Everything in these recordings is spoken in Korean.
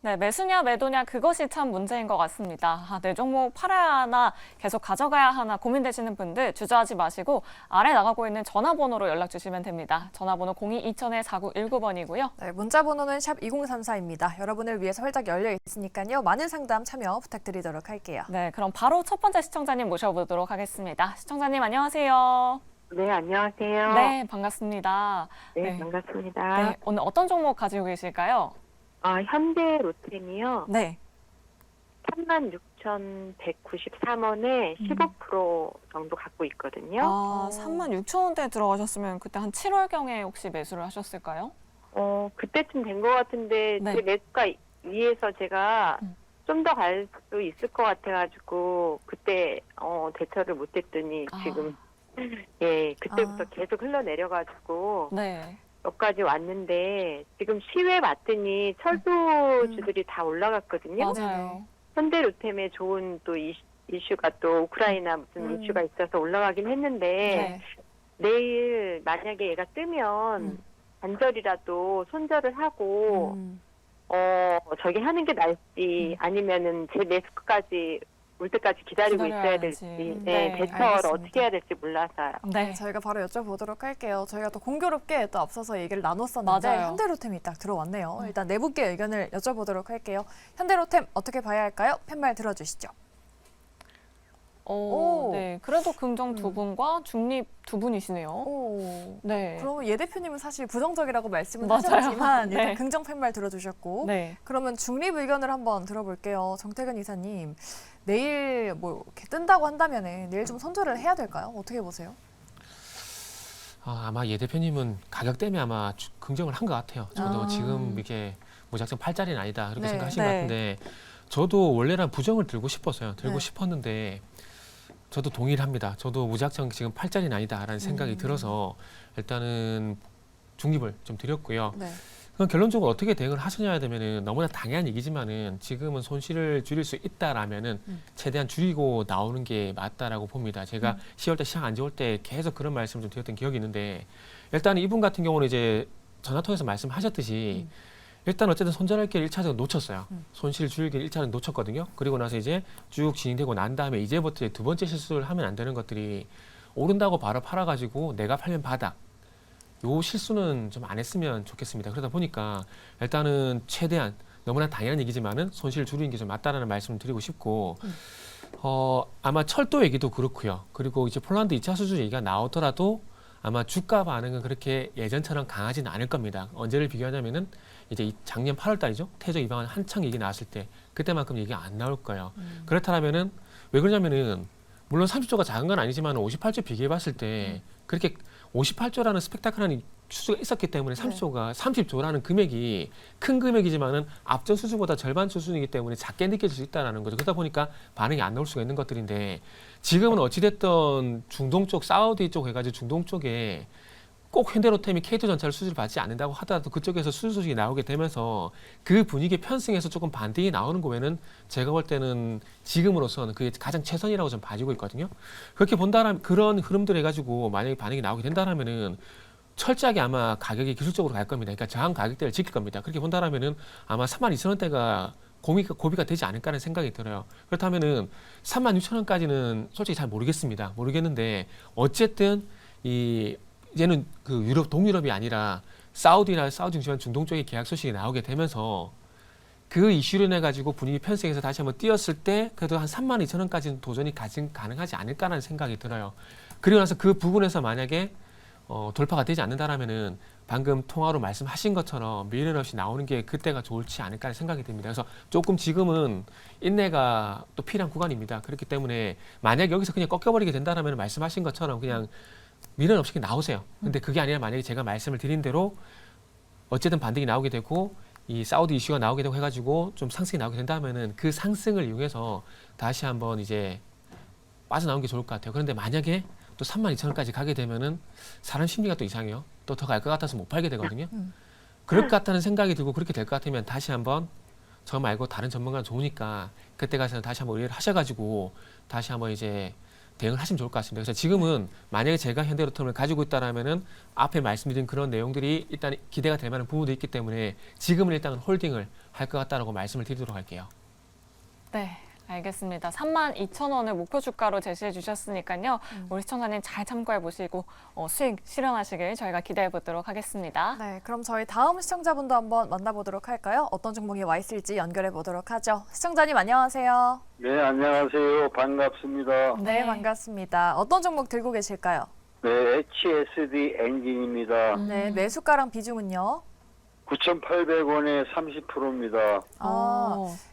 네, 매수냐 매도냐 그것이 참 문제인 것 같습니다. 내 종목 팔아야 하나 계속 가져가야 하나 고민되시는 분들 주저하지 마시고 아래 나가고 있는 전화번호로 연락 주시면 됩니다. 전화번호 02-2000-4919번이고요. 네, 문자 번호는 샵 2034입니다. 여러분을 위해서 활짝 열려 있으니까요. 많은 상담 참여 부탁드리도록 할게요. 네, 그럼 바로 첫 번째 시청자님 모셔보도록 하겠습니다. 시청자님 안녕하세요. 네, 안녕하세요. 네, 반갑습니다. 네, 반갑습니다. 네, 오늘 어떤 종목 가지고 계실까요? 현대 로템이요. 네. 36,193원에 15% 정도 갖고 있거든요. 36,000원대에 들어가셨으면 그때 한 7월경에 혹시 매수를 하셨을까요? 그때쯤 된 것 같은데 네. 제 매수가 위에서 제가 좀 더 갈 수 있을 것 같아가지고 그때 대처를 못했더니 지금 예, 그때부터 계속 흘러내려가지고 네. 여기까지 왔는데 지금 시외 봤더니 철도주들이 다 올라갔거든요. 맞아요. 현대로템에 좋은 또 이슈가 또 우크라이나 무슨 이슈가 있어서 올라가긴 했는데 내일 만약에 얘가 뜨면 반절이라도 손절을 하고 저기 하는 게 나을지 아니면은 제 매수까지 올 때까지 기다리고 있어야 될지 네, 대처를 알겠습니다. 어떻게 해야 될지 몰라서요. 네. 저희가 바로 여쭤보도록 할게요. 저희가 또 공교롭게 또 앞서서 얘기를 나눴었는데 맞아요. 현대로템이 딱 들어왔네요. 일단 네 분께 의견을 여쭤보도록 할게요. 현대로템 어떻게 봐야 할까요? 팻말 들어주시죠. 네. 그래도 긍정 두 분과 중립 두 분이시네요. 오. 네. 그러면 예 대표님은 사실 부정적이라고 말씀은 맞아요. 하셨지만 일단 네. 긍정 팻말 들어주셨고 네. 그러면 중립 의견을 한번 들어볼게요. 정태근 이사님, 내일 뭐 이렇게 뜬다고 한다면은 내일 좀 손절을 해야 될까요? 어떻게 보세요? 아마 예 대표님은 가격 때문에 아마 긍정을 한 것 같아요. 저도 지금 이게 무작정 팔자리는 아니다 그렇게 네. 생각하신 네. 것 같은데 저도 원래는 부정을 들고 싶었어요. 들고 네. 싶었는데 저도 동의를 합니다. 저도 무작정 지금 팔자리는 아니다라는 생각이 들어서 일단은 중립을 좀 드렸고요. 네. 그럼 결론적으로 어떻게 대응을 하시냐 되면은 너무나 당연한 얘기지만은 지금은 손실을 줄일 수 있다라면은 최대한 줄이고 나오는 게 맞다라고 봅니다. 제가 10월 때 시장 안 좋을 때 계속 그런 말씀을 좀 드렸던 기억이 있는데 일단 이분 같은 경우는 이제 전화 통해서 말씀하셨듯이 일단 어쨌든 손절할 길 1차적으로 놓쳤어요. 손실 줄일 길 1차적으로 놓쳤거든요. 그리고 나서 이제 쭉 진행되고 난 다음에 이제부터 두 번째 실수를 하면 안 되는 것들이 오른다고 바로 팔아가지고 내가 팔면 바닥. 요 실수는 좀 안 했으면 좋겠습니다. 그러다 보니까 일단은 최대한 너무나 당연한 얘기지만은 손실을 줄이는 게 좀 맞다라는 말씀을 드리고 싶고 아마 철도 얘기도 그렇고요. 그리고 이제 폴란드 2차 수주 얘기가 나오더라도 아마 주가 반응은 그렇게 예전처럼 강하지는 않을 겁니다. 언제를 비교하냐면은 이제 작년 8월 달이죠. 태조 이방한 한창 얘기 나왔을 때 그때만큼 얘기가 안 나올 거예요. 그렇다면은 왜 그러냐면은 물론 30조가 작은 건 아니지만 58조 비교해 봤을 때 그렇게 58조라는 스펙타클한 수주가 있었기 때문에 30조라는 금액이 큰 금액이지만은 앞전 수주보다 절반 수준이기 때문에 작게 느껴질 수 있다는 거죠. 그러다 보니까 반응이 안 나올 수가 있는 것들인데 지금은 어찌됐든 중동 쪽, 사우디 쪽 해가지고 중동 쪽에 꼭 현대로템이 K2전차를 수주를 받지 않는다고 하더라도 그쪽에서 수주 소식이 나오게 되면서 그 분위기에 편승해서 조금 반등이 나오는 거에는 제가 볼 때는 지금으로서는 그게 가장 최선이라고 좀 봐지고 있거든요. 그렇게 본다면 그런 흐름들 해가지고 만약에 반응이 나오게 된다면은 철저하게 아마 가격이 기술적으로 갈 겁니다. 그러니까 저항 가격대를 지킬 겁니다. 그렇게 본다면은 아마 32,000원대가 고비가 되지 않을까 하는 생각이 들어요. 그렇다면은 36,000원까지는 솔직히 잘 모르겠습니다. 모르겠는데 어쨌든 이제는 그 동유럽이 아니라 사우디 중심한 중동 쪽의 계약 소식이 나오게 되면서 그 이슈로 인해 가지고 분위기 편승해서 다시 한번 뛰었을 때 그래도 한 32,000원까지는 도전이 가능하지 않을까라는 생각이 들어요. 그리고 나서 그 부분에서 만약에 돌파가 되지 않는다라면은 방금 통화로 말씀하신 것처럼 미련 없이 나오는 게 그때가 좋을지 않을까 하는 생각이 듭니다. 그래서 조금 지금은 인내가 또 필요한 구간입니다. 그렇기 때문에 만약에 여기서 그냥 꺾여버리게 된다라면 말씀하신 것처럼 그냥 미련 없이 나오세요. 근데 그게 아니라 만약에 제가 말씀을 드린 대로 어쨌든 반등이 나오게 되고 이 사우디 이슈가 나오게 되고 해가지고 좀 상승이 나오게 된다면은 그 상승을 이용해서 다시 한번 이제 빠져나오는 게 좋을 것 같아요. 그런데 만약에 또 32,000원까지 가게 되면은 사람 심리가 또 이상해요. 또 더 갈 것 같아서 못 팔게 되거든요. 그럴 것 같다는 생각이 들고 그렇게 될 것 같으면 다시 한번 저 말고 다른 전문가가 좋으니까 그때 가서 다시 한번 의뢰를 하셔가지고 다시 한번 이제 대응을 하시면 좋을 것 같습니다. 그래서 지금은 만약에 제가 현대로템을 가지고 있다라면은 앞에 말씀드린 그런 내용들이 일단 기대가 될 만한 부분도 있기 때문에 지금은 일단 홀딩을 할 것 같다라고 말씀을 드리도록 할게요. 네. 알겠습니다. 32,000원을 목표 주가로 제시해 주셨으니까요. 우리 시청자님 잘 참고해 보시고 수익 실현하시길 저희가 기대해 보도록 하겠습니다. 네, 그럼 저희 다음 시청자분도 한번 만나보도록 할까요? 어떤 종목이 와 있을지 연결해 보도록 하죠. 시청자님 안녕하세요. 네, 안녕하세요. 반갑습니다. 네, 반갑습니다. 어떤 종목 들고 계실까요? 네, HSD 엔진입니다. 네, 매수가랑 비중은요? 9,800원에 30%입니다.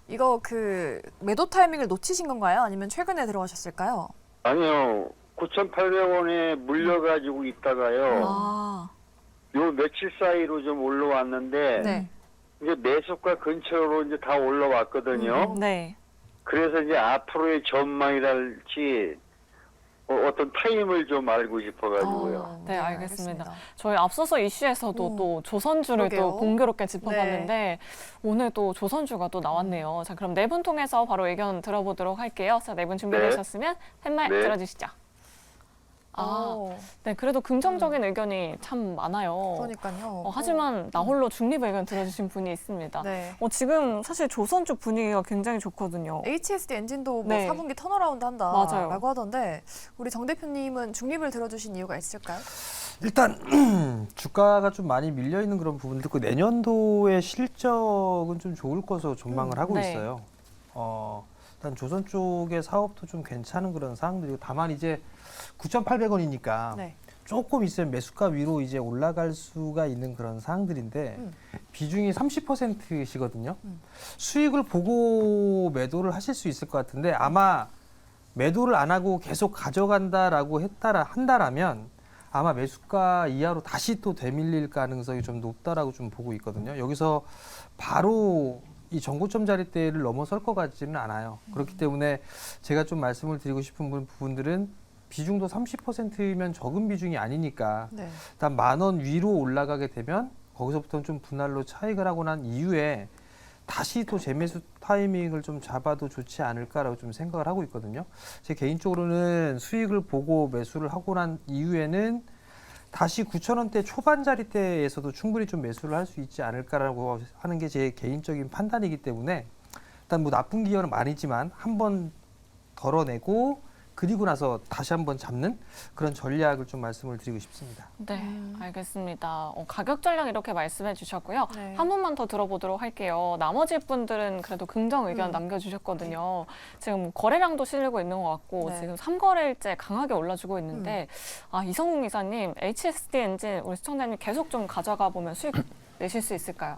이거 그 매도 타이밍을 놓치신 건가요? 아니면 최근에 들어가셨을까요? 아니요, 9,800원에 물려가지고 있다가요. 요 며칠 사이로 좀 올라왔는데, 네. 이제 매수가 근처로 이제 다 올라왔거든요. 네. 그래서 이제 앞으로의 전망이랄지, 어떤 타임을 좀 알고 싶어가지고요. 네, 알겠습니다. 저희 앞서서 이슈에서도 또 조선주를 그러게요. 또 공교롭게 짚어봤는데 오늘 또 조선주가 또 나왔네요. 자, 그럼 네 분 통해서 바로 의견 들어보도록 할게요. 자, 네 분 준비되셨으면 팻말 네. 들어주시죠. 네, 그래도 긍정적인 의견이 참 많아요. 그러니까요. 하지만 나 홀로 중립 의견 들어주신 분이 있습니다. 네. 지금 사실 조선주 분위기가 굉장히 좋거든요. HSD 엔진도 뭐 네. 4분기 턴어라운드 맞아요. 한다라고 하던데 우리 정 대표님은 중립을 들어주신 이유가 있을까요? 일단 주가가 좀 많이 밀려 있는 그런 부분도 있고 내년도의 실적은 좀 좋을 것으로 전망을 하고 네. 있어요. 일단 조선 쪽의 사업도 좀 괜찮은 그런 사항들이고 다만 이제 9,800원이니까 네. 조금 있으면 매수가 위로 이제 올라갈 수가 있는 그런 사항들인데 비중이 30%시거든요. 수익을 보고 매도를 하실 수 있을 것 같은데 아마 매도를 안 하고 계속 가져간다라고 한다라면 아마 매수가 이하로 다시 또 되밀릴 가능성이 좀 높다라고 좀 보고 있거든요. 여기서 바로 이 전고점 자리대를 넘어설 것 같지는 않아요. 그렇기 때문에 제가 좀 말씀을 드리고 싶은 부분들은 비중도 30%면 적은 비중이 아니니까 네. 일단 10,000원 위로 올라가게 되면 거기서부터는 좀 분할로 차익을 하고 난 이후에 다시 또 재매수 타이밍을 좀 잡아도 좋지 않을까라고 좀 생각을 하고 있거든요. 제 개인적으로는 수익을 보고 매수를 하고 난 이후에는 다시 9,000원대 초반 자리대에서도 충분히 좀 매수를 할 수 있지 않을까라고 하는 게 제 개인적인 판단이기 때문에 일단 뭐 나쁜 기회는 아니지만 한번 덜어내고 그리고 나서 다시 한번 잡는 그런 전략을 좀 말씀을 드리고 싶습니다. 네, 알겠습니다. 가격 전략 이렇게 말씀해 주셨고요. 네. 한 분만 더 들어보도록 할게요. 나머지 분들은 그래도 긍정 의견 남겨주셨거든요. 지금 거래량도 실리고 있는 것 같고 네. 지금 3거래일째 강하게 올라주고 있는데 이성웅 이사님, HSD 엔진 우리 시청자님 계속 좀 가져가 보면 수익 내실 수 있을까요?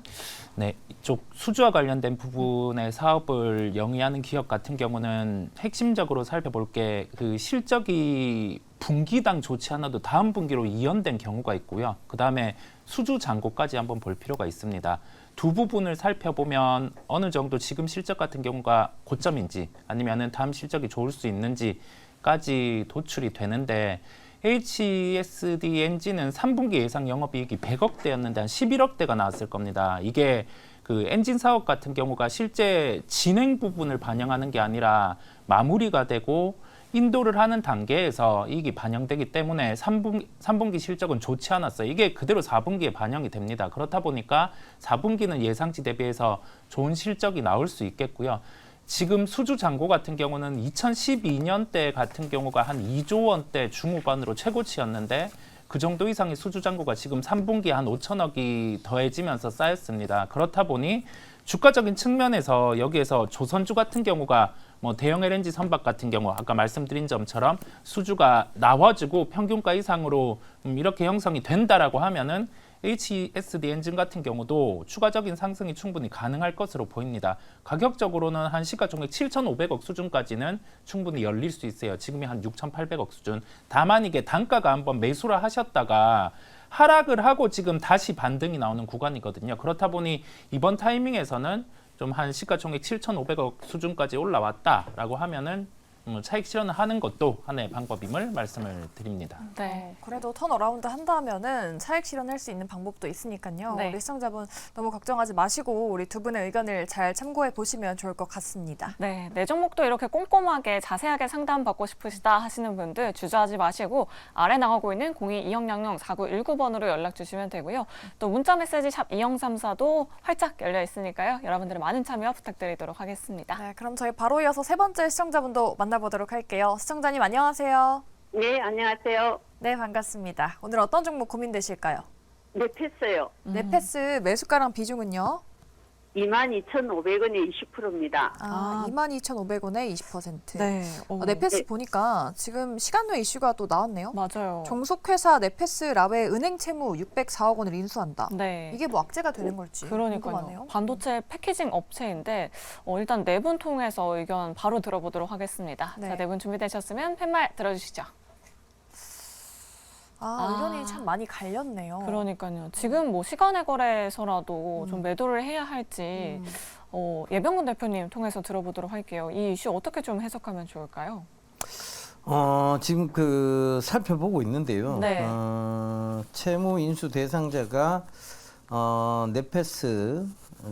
네, 이쪽 수주와 관련된 부분의 사업을 영위하는 기업 같은 경우는 핵심적으로 살펴볼 게 그 실적이 분기당 좋지 않아도 다음 분기로 이연된 경우가 있고요. 그 다음에 수주 잔고까지 한번 볼 필요가 있습니다. 두 부분을 살펴보면 어느 정도 지금 실적 같은 경우가 고점인지 아니면은 다음 실적이 좋을 수 있는지까지 도출이 되는데 HSD 엔진은 3분기 예상 영업이익이 100억대였는데 한 11억대가 나왔을 겁니다. 이게 그 엔진 사업 같은 경우가 실제 진행 부분을 반영하는 게 아니라 마무리가 되고 인도를 하는 단계에서 이익이 반영되기 때문에 3분기 실적은 좋지 않았어요. 이게 그대로 4분기에 반영이 됩니다. 그렇다 보니까 4분기는 예상치 대비해서 좋은 실적이 나올 수 있겠고요. 지금 수주 잔고 같은 경우는 2012년대 같은 경우가 한 2조 원대 중후반으로 최고치였는데 그 정도 이상의 수주 잔고가 지금 3분기에 한 5천억이 더해지면서 쌓였습니다. 그렇다 보니 주가적인 측면에서 여기에서 조선주 같은 경우가 뭐 대형 LNG 선박 같은 경우 아까 말씀드린 점처럼 수주가 나와주고 평균가 이상으로 이렇게 형성이 된다라고 하면은 HSD 엔진 같은 경우도 추가적인 상승이 충분히 가능할 것으로 보입니다. 가격적으로는 한 시가총액 7,500억 수준까지는 충분히 열릴 수 있어요. 지금이 한 6,800억 수준. 다만 이게 단가가 한번 매수를 하셨다가 하락을 하고 지금 다시 반등이 나오는 구간이거든요. 그렇다 보니 이번 타이밍에서는 좀 한 시가총액 7,500억 수준까지 올라왔다라고 하면은 차익 실현을 하는 것도 하나의 방법임을 말씀을 드립니다. 네. 그래도 턴어라운드 한다면은 차익 실현할 수 있는 방법도 있으니까요. 네. 우리 시청자분 너무 걱정하지 마시고 우리 두 분의 의견을 잘 참고해 보시면 좋을 것 같습니다. 네, 내 종목도 이렇게 꼼꼼하게 자세하게 상담받고 싶으시다 하시는 분들 주저하지 마시고 아래 나가고 있는 02-2000-4919번으로 연락 주시면 되고요. 또 문자 메시지 샵 2034도 활짝 열려 있으니까요. 여러분들의 많은 참여 부탁드리도록 하겠습니다. 네, 그럼 저희 바로 이어서 세 번째 시청자분도 만나보도록 할게요. 시청자님 안녕하세요. 네, 안녕하세요. 네, 반갑습니다. 오늘 어떤 종목 고민되실까요? 네, 패스요. 네패스 매수가랑 비중은요? 22,500원에 20%입니다. 22,500원에 20%. 네. 네패스 네. 보니까 지금 시간 외 이슈가 또 나왔네요. 맞아요. 종속회사 네패스 라웨 은행 채무 604억 원을 인수한다. 네. 이게 뭐 악재가 되는 걸지 그러니까요. 궁금하네요. 반도체 패키징 업체인데 일단 네 분 통해서 의견 바로 들어보도록 하겠습니다. 네. 자, 네 분 준비되셨으면 팻말 들어주시죠. 의견이 참 많이 갈렸네요. 그러니까요. 지금 뭐 시간의 거래에서라도 좀 매도를 해야 할지 예병근 대표님 통해서 들어보도록 할게요. 이 이슈 어떻게 좀 해석하면 좋을까요? 지금 살펴보고 있는데요. 네. 채무 인수 대상자가 네패스,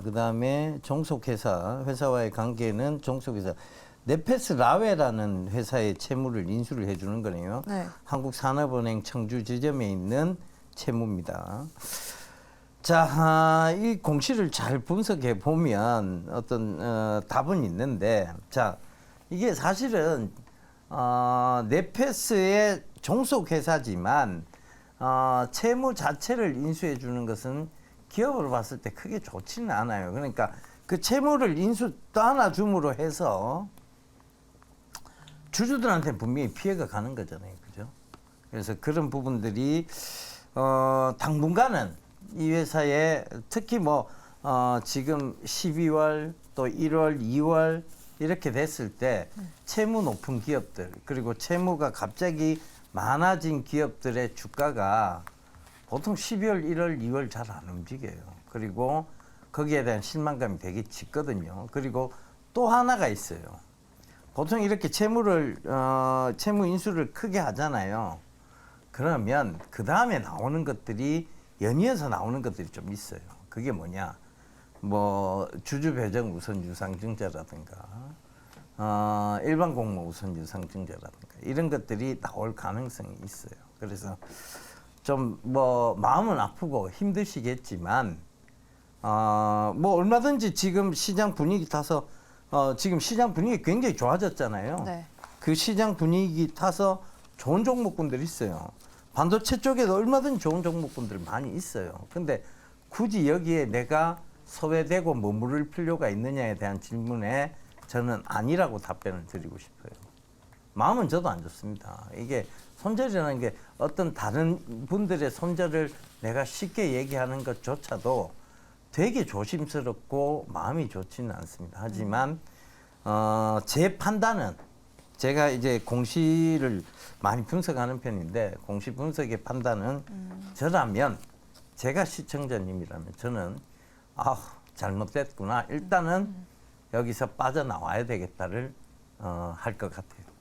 그다음에 회사와의 관계는 종속회사. 네패스 라웨라는 회사의 채무를 인수를 해주는 거네요. 네. 한국산업은행 청주 지점에 있는 채무입니다. 자, 이 공시를 잘 분석해 보면 어떤 답은 있는데, 자, 이게 사실은 네패스의 종속 회사지만 채무 자체를 인수해 주는 것은 기업으로 봤을 때 크게 좋지는 않아요. 그러니까 그 채무를 인수 떠안아줌으로 해서 주주들한테 분명히 피해가 가는 거잖아요. 그죠? 그래서 그런 부분들이 당분간은 이 회사에 특히 지금 12월 또 1월, 2월 이렇게 됐을 때 채무 높은 기업들 그리고 채무가 갑자기 많아진 기업들의 주가가 보통 12월, 1월, 2월 잘 안 움직여요. 그리고 거기에 대한 실망감이 되게 짙거든요. 그리고 또 하나가 있어요. 보통 이렇게 채무 인수를 크게 하잖아요. 그러면 그 다음에 나오는 것들이 연이어서 나오는 것들이 좀 있어요. 그게 뭐냐? 주주 배정 우선 유상증자라든가, 일반 공모 우선 유상증자라든가 이런 것들이 나올 가능성이 있어요. 그래서 좀 마음은 아프고 힘드시겠지만, 얼마든지 지금 시장 분위기 타서 지금 시장 분위기 굉장히 좋아졌잖아요. 네. 그 시장 분위기 타서 좋은 종목군들이 있어요. 반도체 쪽에도 얼마든지 좋은 종목군들 많이 있어요. 근데 굳이 여기에 내가 소외되고 머무를 필요가 있느냐에 대한 질문에 저는 아니라고 답변을 드리고 싶어요. 마음은 저도 안 좋습니다. 이게 손절이라는 게 어떤 다른 분들의 손절을 내가 쉽게 얘기하는 것조차도 되게 조심스럽고 마음이 좋지는 않습니다. 하지만 제 판단은 제가 이제 공시를 많이 분석하는 편인데 공시 분석의 판단은 저라면 제가 시청자님이라면 저는 잘못됐구나. 일단은 여기서 빠져나와야 되겠다를 할 것 같아요.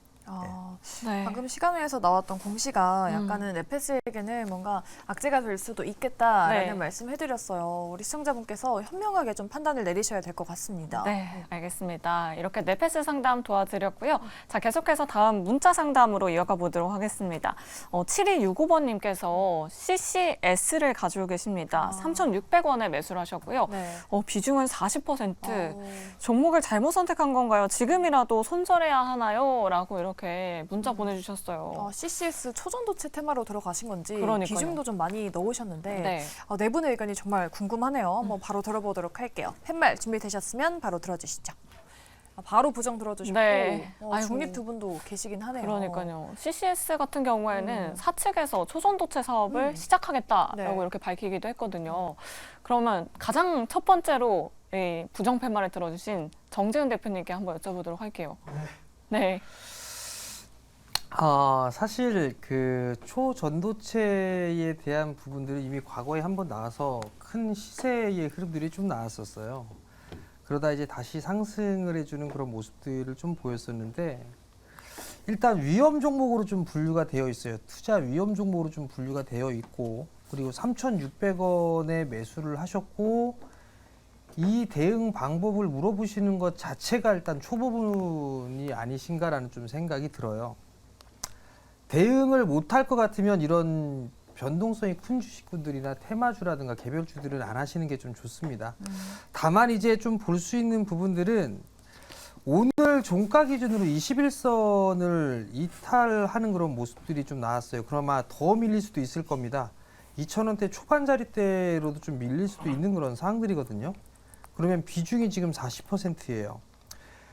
네. 방금 시간회에서 나왔던 공시가 약간은 네패스에게는 뭔가 악재가 될 수도 있겠다라는 네. 말씀해드렸어요. 우리 시청자분께서 현명하게 좀 판단을 내리셔야 될 것 같습니다. 네, 알겠습니다. 이렇게 네패스 상담 도와드렸고요. 자, 계속해서 다음 문자 상담으로 이어가 보도록 하겠습니다. 7265번님께서 CCS를 가지고 계십니다. 3,600원에 매수를 하셨고요. 네. 비중은 40%. 종목을 잘못 선택한 건가요? 지금이라도 손절해야 하나요? 라고 이렇게 문자 보내주셨어요. CCS 초전도체 테마로 들어가신 건지 그러니까요. 비중도 좀 많이 넣으셨는데 네. 네 분의 의견이 정말 궁금하네요. 한번 바로 들어보도록 할게요. 팻말 준비되셨으면 바로 들어주시죠. 바로 부정 들어주셨고 네. 아이고. 중립 두 분도 계시긴 하네요. 그러니까요. CCS 같은 경우에는 사측에서 초전도체 사업을 시작하겠다라고 네. 이렇게 밝히기도 했거든요. 그러면 가장 첫 번째로 이 부정팻말을 들어주신 정재훈 대표님께 한번 여쭤보도록 할게요. 네. 사실 그 초전도체에 대한 부분들이 이미 과거에 한번 나와서 큰 시세의 흐름들이 좀 나왔었어요. 그러다 이제 다시 상승을 해주는 그런 모습들을 좀 보였었는데 일단 위험 종목으로 좀 분류가 되어 있어요. 투자 위험 종목으로 좀 분류가 되어 있고 그리고 3,600원에 매수를 하셨고 이 대응 방법을 물어보시는 것 자체가 일단 초보분이 아니신가라는 좀 생각이 들어요. 대응을 못할 것 같으면 이런 변동성이 큰 주식군들이나 테마주라든가 개별주들은 안 하시는 게 좀 좋습니다. 다만 이제 좀 볼 수 있는 부분들은 오늘 종가 기준으로 21선을 이탈하는 그런 모습들이 좀 나왔어요. 그러나 더 밀릴 수도 있을 겁니다. 2,000원대 초반자리대로도 좀 밀릴 수도 있는 그런 상황들이거든요. 그러면 비중이 지금 40%예요.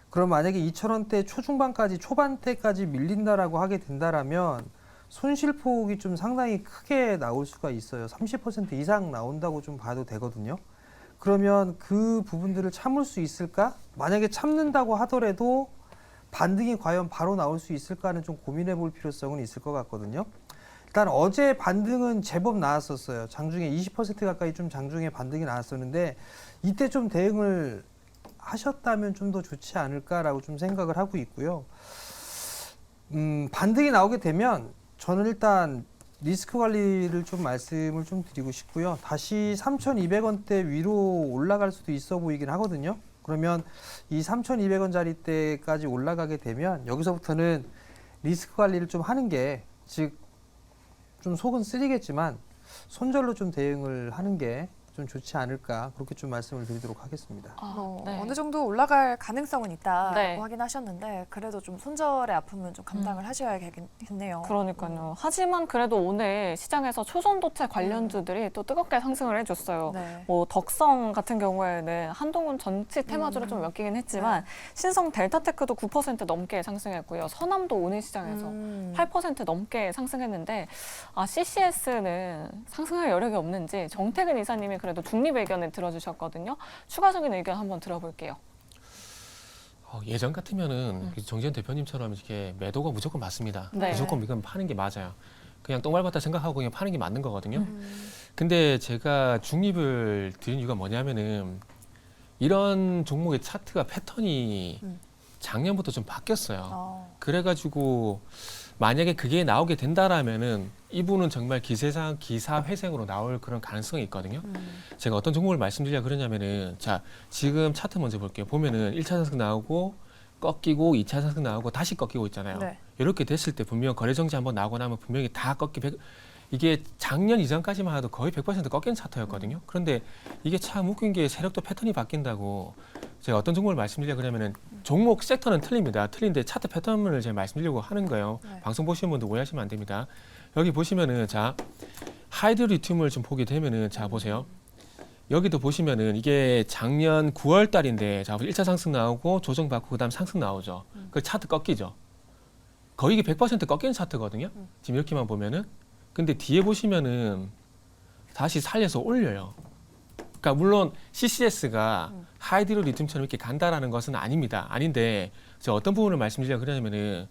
그럼 만약에 2,000원대 초중반까지 초반대까지 밀린다라고 하게 된다라면 손실폭이 좀 상당히 크게 나올 수가 있어요. 30% 이상 나온다고 좀 봐도 되거든요. 그러면 그 부분들을 참을 수 있을까? 만약에 참는다고 하더라도 반등이 과연 바로 나올 수 있을까는 좀 고민해 볼 필요성은 있을 것 같거든요. 일단 어제 반등은 제법 나왔었어요. 장중에 20% 가까이 좀 장중에 반등이 나왔었는데 이때 좀 대응을 하셨다면 좀 더 좋지 않을까라고 좀 생각을 하고 있고요. 반등이 나오게 되면 저는 일단 리스크 관리를 좀 말씀을 좀 드리고 싶고요. 다시 3,200원대 위로 올라갈 수도 있어 보이긴 하거든요. 그러면 이 3,200원짜리대까지 올라가게 되면 여기서부터는 리스크 관리를 좀 하는 게, 즉 좀 속은 쓰리겠지만 손절로 좀 대응을 하는 게 좀 좋지 않을까, 그렇게 좀 말씀을 드리도록 하겠습니다. 네. 어느 정도 올라갈 가능성은 있다고 네. 하긴 하셨는데 그래도 좀 손절의 아픔은 좀 감당을 하셔야겠네요. 그러니까요. 하지만 그래도 오늘 시장에서 초전도체 관련주들이 또 뜨겁게 상승을 해줬어요. 네. 뭐 덕성 같은 경우에는 한동훈 전치 테마주로 좀 엮이긴 했지만 신성 델타테크도 9% 넘게 상승했고요. 서남도 오늘 시장에서 8% 넘게 상승했는데 CCS는 상승할 여력이 없는지 정태근 이사님이 그래도 중립 의견을 들어주셨거든요. 추가적인 의견 한번 들어볼게요. 예전 같으면은 정재현 대표님처럼 이렇게 매도가 무조건 맞습니다. 네. 무조건 이건 파는 게 맞아요. 그냥 똥 밟았다 생각하고 그냥 파는 게 맞는 거거든요. 근데 제가 중립을 드린 이유가 뭐냐면은 이런 종목의 차트가 패턴이 작년부터 좀 바뀌었어요. 그래가지고 만약에 그게 나오게 된다라면은 이분은 정말 기사 회생으로 나올 그런 가능성이 있거든요. 제가 어떤 종목을 말씀드리려 그러냐면은, 자, 지금 차트 먼저 볼게요. 보면은 1차 상승 나오고 꺾이고 2차 상승 나오고 다시 꺾이고 있잖아요. 네. 이렇게 됐을 때 분명 거래 정지 한번 나오고 나면 분명히 다 이게 작년 이전까지만 해도 거의 100% 꺾이는 차트였거든요. 그런데 이게 참 웃긴 게 세력도 패턴이 바뀐다고, 제가 어떤 종목을 말씀드리려 그러면은 종목 섹터는 틀립니다. 틀린데 차트 패턴을 제가 말씀드리려고 하는 거예요. 네. 방송 보시는 분들 오해하시면 안 됩니다. 여기 보시면은, 자, 하이드로리튬을 좀 보게 되면은, 자, 보세요. 여기도 보시면은 이게 작년 9월 달인데, 자, 1차 상승 나오고 조정받고 그다음 상승 나오죠. 그 차트 꺾이죠. 거의 이게 100% 꺾이는 차트거든요. 지금 이렇게만 보면은. 근데 뒤에 보시면은 다시 살려서 올려요. 그러니까 물론 CCS가 하이드로리튬처럼 이렇게 간다라는 것은 아닙니다. 아닌데 제가 어떤 부분을 말씀드리려고 그러냐면은,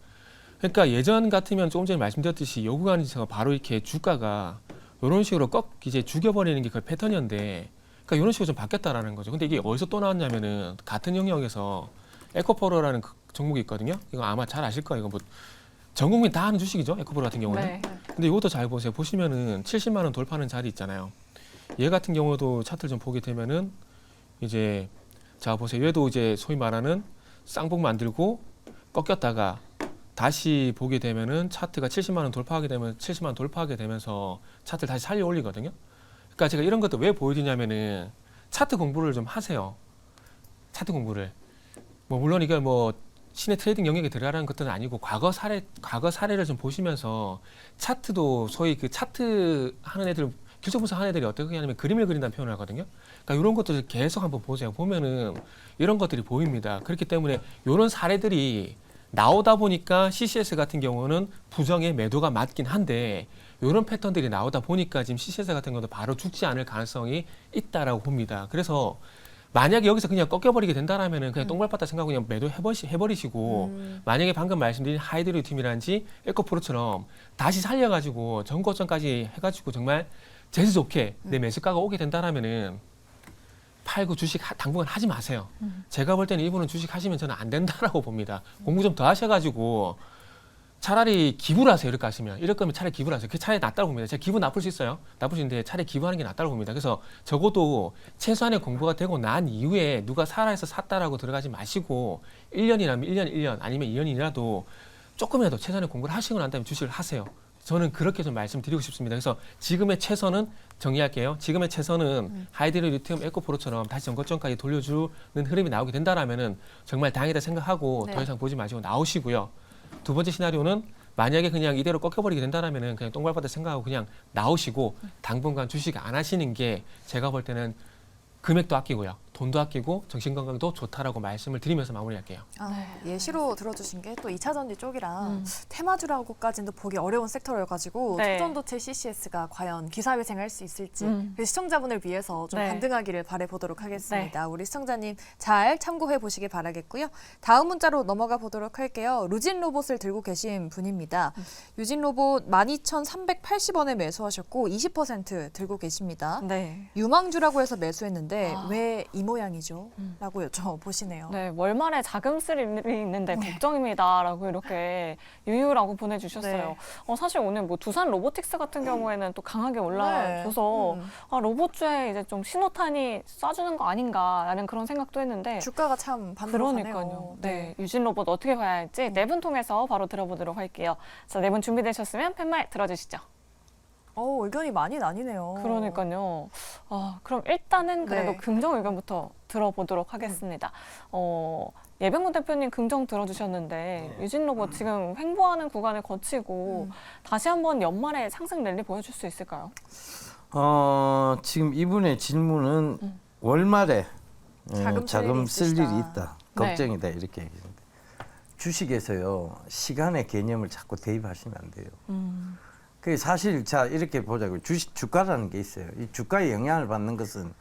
그러니까 예전 같으면 조금 전에 말씀드렸듯이 요 구간에서 바로 이렇게 주가가 이런 식으로 이제 죽여버리는 게 그 패턴이었는데, 그러니까 이런 식으로 좀 바뀌었다라는 거죠. 근데 이게 어디서 또 나왔냐면은 같은 영역에서 에코포로라는 그 종목이 있거든요. 이거 아마 잘 아실 거예요. 이거 뭐 전 국민 다 아는 주식이죠. 에코포로 같은 경우는. 네. 근데 이것도 잘 보세요. 보시면은 70만 원 돌파하는 자리 있잖아요. 얘 같은 경우도 차트를 좀 보게 되면은 이제, 자 보세요. 얘도 이제 소위 말하는 쌍봉 만들고 꺾였다가 다시 보게 되면은 차트가 70만 원 돌파하게 되면 70만 원 돌파하게 되면서 차트를 다시 살려 올리거든요. 그러니까 제가 이런 것도 왜 보여드리냐면은 차트 공부를 좀 하세요. 차트 공부를. 뭐 물론 이게 뭐 신의 트레이딩 영역에 들어가라는 것들은 아니고 과거 사례를 좀 보시면서, 차트도 소위 그 차트 하는 애들, 기초 분석하는 애들이 어떻게 하냐면 그림을 그린다는 표현을 하거든요. 그러니까 이런 것들을 계속 한번 보세요. 보면은 이런 것들이 보입니다. 그렇기 때문에 이런 사례들이 나오다 보니까 CCS 같은 경우는 부정의 매도가 맞긴 한데, 이런 패턴들이 나오다 보니까 지금 CCS 같은 경우도 바로 죽지 않을 가능성이 있다라고 봅니다. 그래서 만약에 여기서 그냥 꺾여버리게 된다라면은 그냥 똥 밟았다 생각하고 그냥 매도 해버리시고, 만약에 방금 말씀드린 하이드로리튬이라든지 에코프로처럼 다시 살려가지고 전고점까지 해가지고 정말 재수 좋게 내 매수가가 오게 된다라면은 팔고 주식 당분간 하지 마세요. 제가 볼 때는 이분은 주식 하시면 저는 안 된다라고 봅니다. 공부 좀 더 하셔가지고 차라리 기부를 하세요. 이렇게 하시면. 이럴 거면 차라리 기부를 하세요. 그게 차라리 낫다고 봅니다. 제가 기부 나쁠 수 있어요. 나쁠 수 있는데 차라리 기부하는 게 낫다고 봅니다. 그래서 적어도 최소한의 공부가 되고 난 이후에 누가 살아서 샀다라고 들어가지 마시고 1년이라면 1년 아니면 2년이라도 조금이라도 최소한의 공부를 하시고 난 다음에 주식을 하세요. 저는 그렇게 좀 말씀드리고 싶습니다. 그래서 지금의 최선은 정리할게요. 지금의 최선은 하이드로 리튬 에코프로처럼 다시 전고점까지 돌려주는 흐름이 나오게 된다라면은 정말 다행이다 생각하고 네. 더 이상 보지 마시고 나오시고요. 두 번째 시나리오는 만약에 그냥 이대로 꺾여버리게 된다라면은 그냥 똥발바닥 생각하고 그냥 나오시고 당분간 주식 안 하시는 게 제가 볼 때는 금액도 아끼고요. 돈도 아끼고 정신건강도 좋다라고 말씀을 드리면서 마무리할게요. 예시로 들어주신 게 또 2차 전지 쪽이랑 테마주라고까지는 보기 어려운 섹터여가지고 네. 초전도체 CCS가 과연 기사회생을 할 수 있을지 그 시청자분을 위해서 좀 네. 반등하기를 바라보도록 하겠습니다. 우리 시청자님 잘 참고해 보시기 바라겠고요. 다음 문자로 넘어가 보도록 할게요. 루진 로봇을 들고 계신 분입니다. 유진 로봇 12,380원에 매수하셨고 20% 들고 계십니다. 네. 유망주라고 해서 매수했는데 왜 이 모양이죠? 라고 여쭤보시네요. 네, 월말에 자금 쓸 일이 있는데 걱정입니다라고 이렇게 유유라고 보내주셨어요. 네. 사실 오늘 뭐 두산 로보틱스 같은 경우에는 또 강하게 올라줘서 네. 로봇주에 이제 좀 신호탄이 쏴주는 거 아닌가라는 그런 생각도 했는데 주가가 참 반대로 그러니까요. 가네요. 네, 유진 로봇 어떻게 봐야 할지 네 분 통해서 바로 들어보도록 할게요. 자, 네 분 준비되셨으면 팻말 들어주시죠. 의견이 많이 나뉘네요. 그러니까요. 그럼 일단은 그래도 네. 긍정 의견부터 들어보도록 하겠습니다. 예병문 대표님 긍정 들어주셨는데 유진 로봇 지금 횡보하는 구간을 거치고 다시 한번 연말에 상승 랠리 보여줄 수 있을까요? 지금 이분의 질문은 월말에 자금 쓸 일이 있다. 네. 걱정이다. 이렇게 얘기했는데 주식에서요. 시간의 개념을 자꾸 대입하시면 안 돼요. 그 사실 자 이렇게 보자고요. 주가라는 게 있어요. 이 주가에 영향을 받는 것은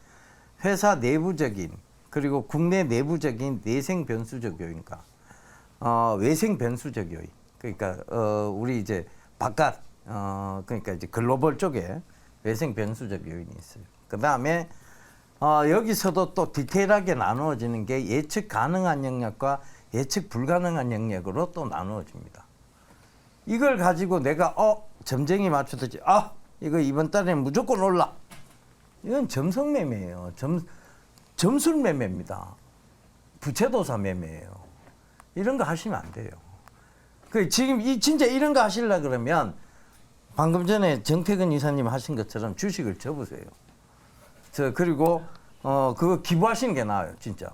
회사 내부적인 그리고 국내 내부적인 내생 변수적 요인과 외생 변수적 요인. 그러니까 우리 이제 바깥 그러니까 이제 글로벌 쪽에 외생 변수적 요인이 있어요. 그 다음에 여기서도 또 디테일하게 나누어지는 게 예측 가능한 영역과 예측 불가능한 영역으로 또 나누어집니다. 이걸 가지고 내가 점쟁이 맞추듯이 이거 이번 달에 무조건 올라. 이건 점성 매매예요. 점술 매매입니다. 부채도사 매매예요. 이런 거 하시면 안 돼요. 지금 진짜 이런 거 하시려 그러면 방금 전에 정태근 이사님 하신 것처럼 주식을 접으세요. 그리고 그거 기부하시는 게 나아요, 진짜.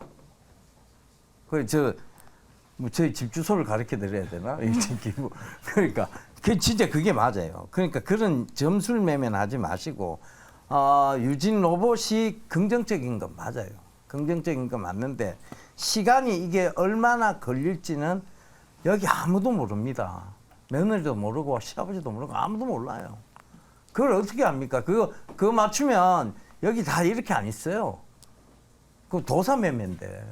저희 집 주소를 가르쳐 드려야 되나? 기부. 그러니까 진짜 그게 맞아요. 그러니까 그런 점술 매매는 하지 마시고 유진 로봇이 긍정적인 건 맞아요. 긍정적인 건 맞는데 시간이 이게 얼마나 걸릴지는 여기 아무도 모릅니다. 며느리도 모르고 시아버지도 모르고 아무도 몰라요. 그걸 어떻게 합니까? 그거 맞추면 여기 다 이렇게 안 있어요. 그 도사 매매인데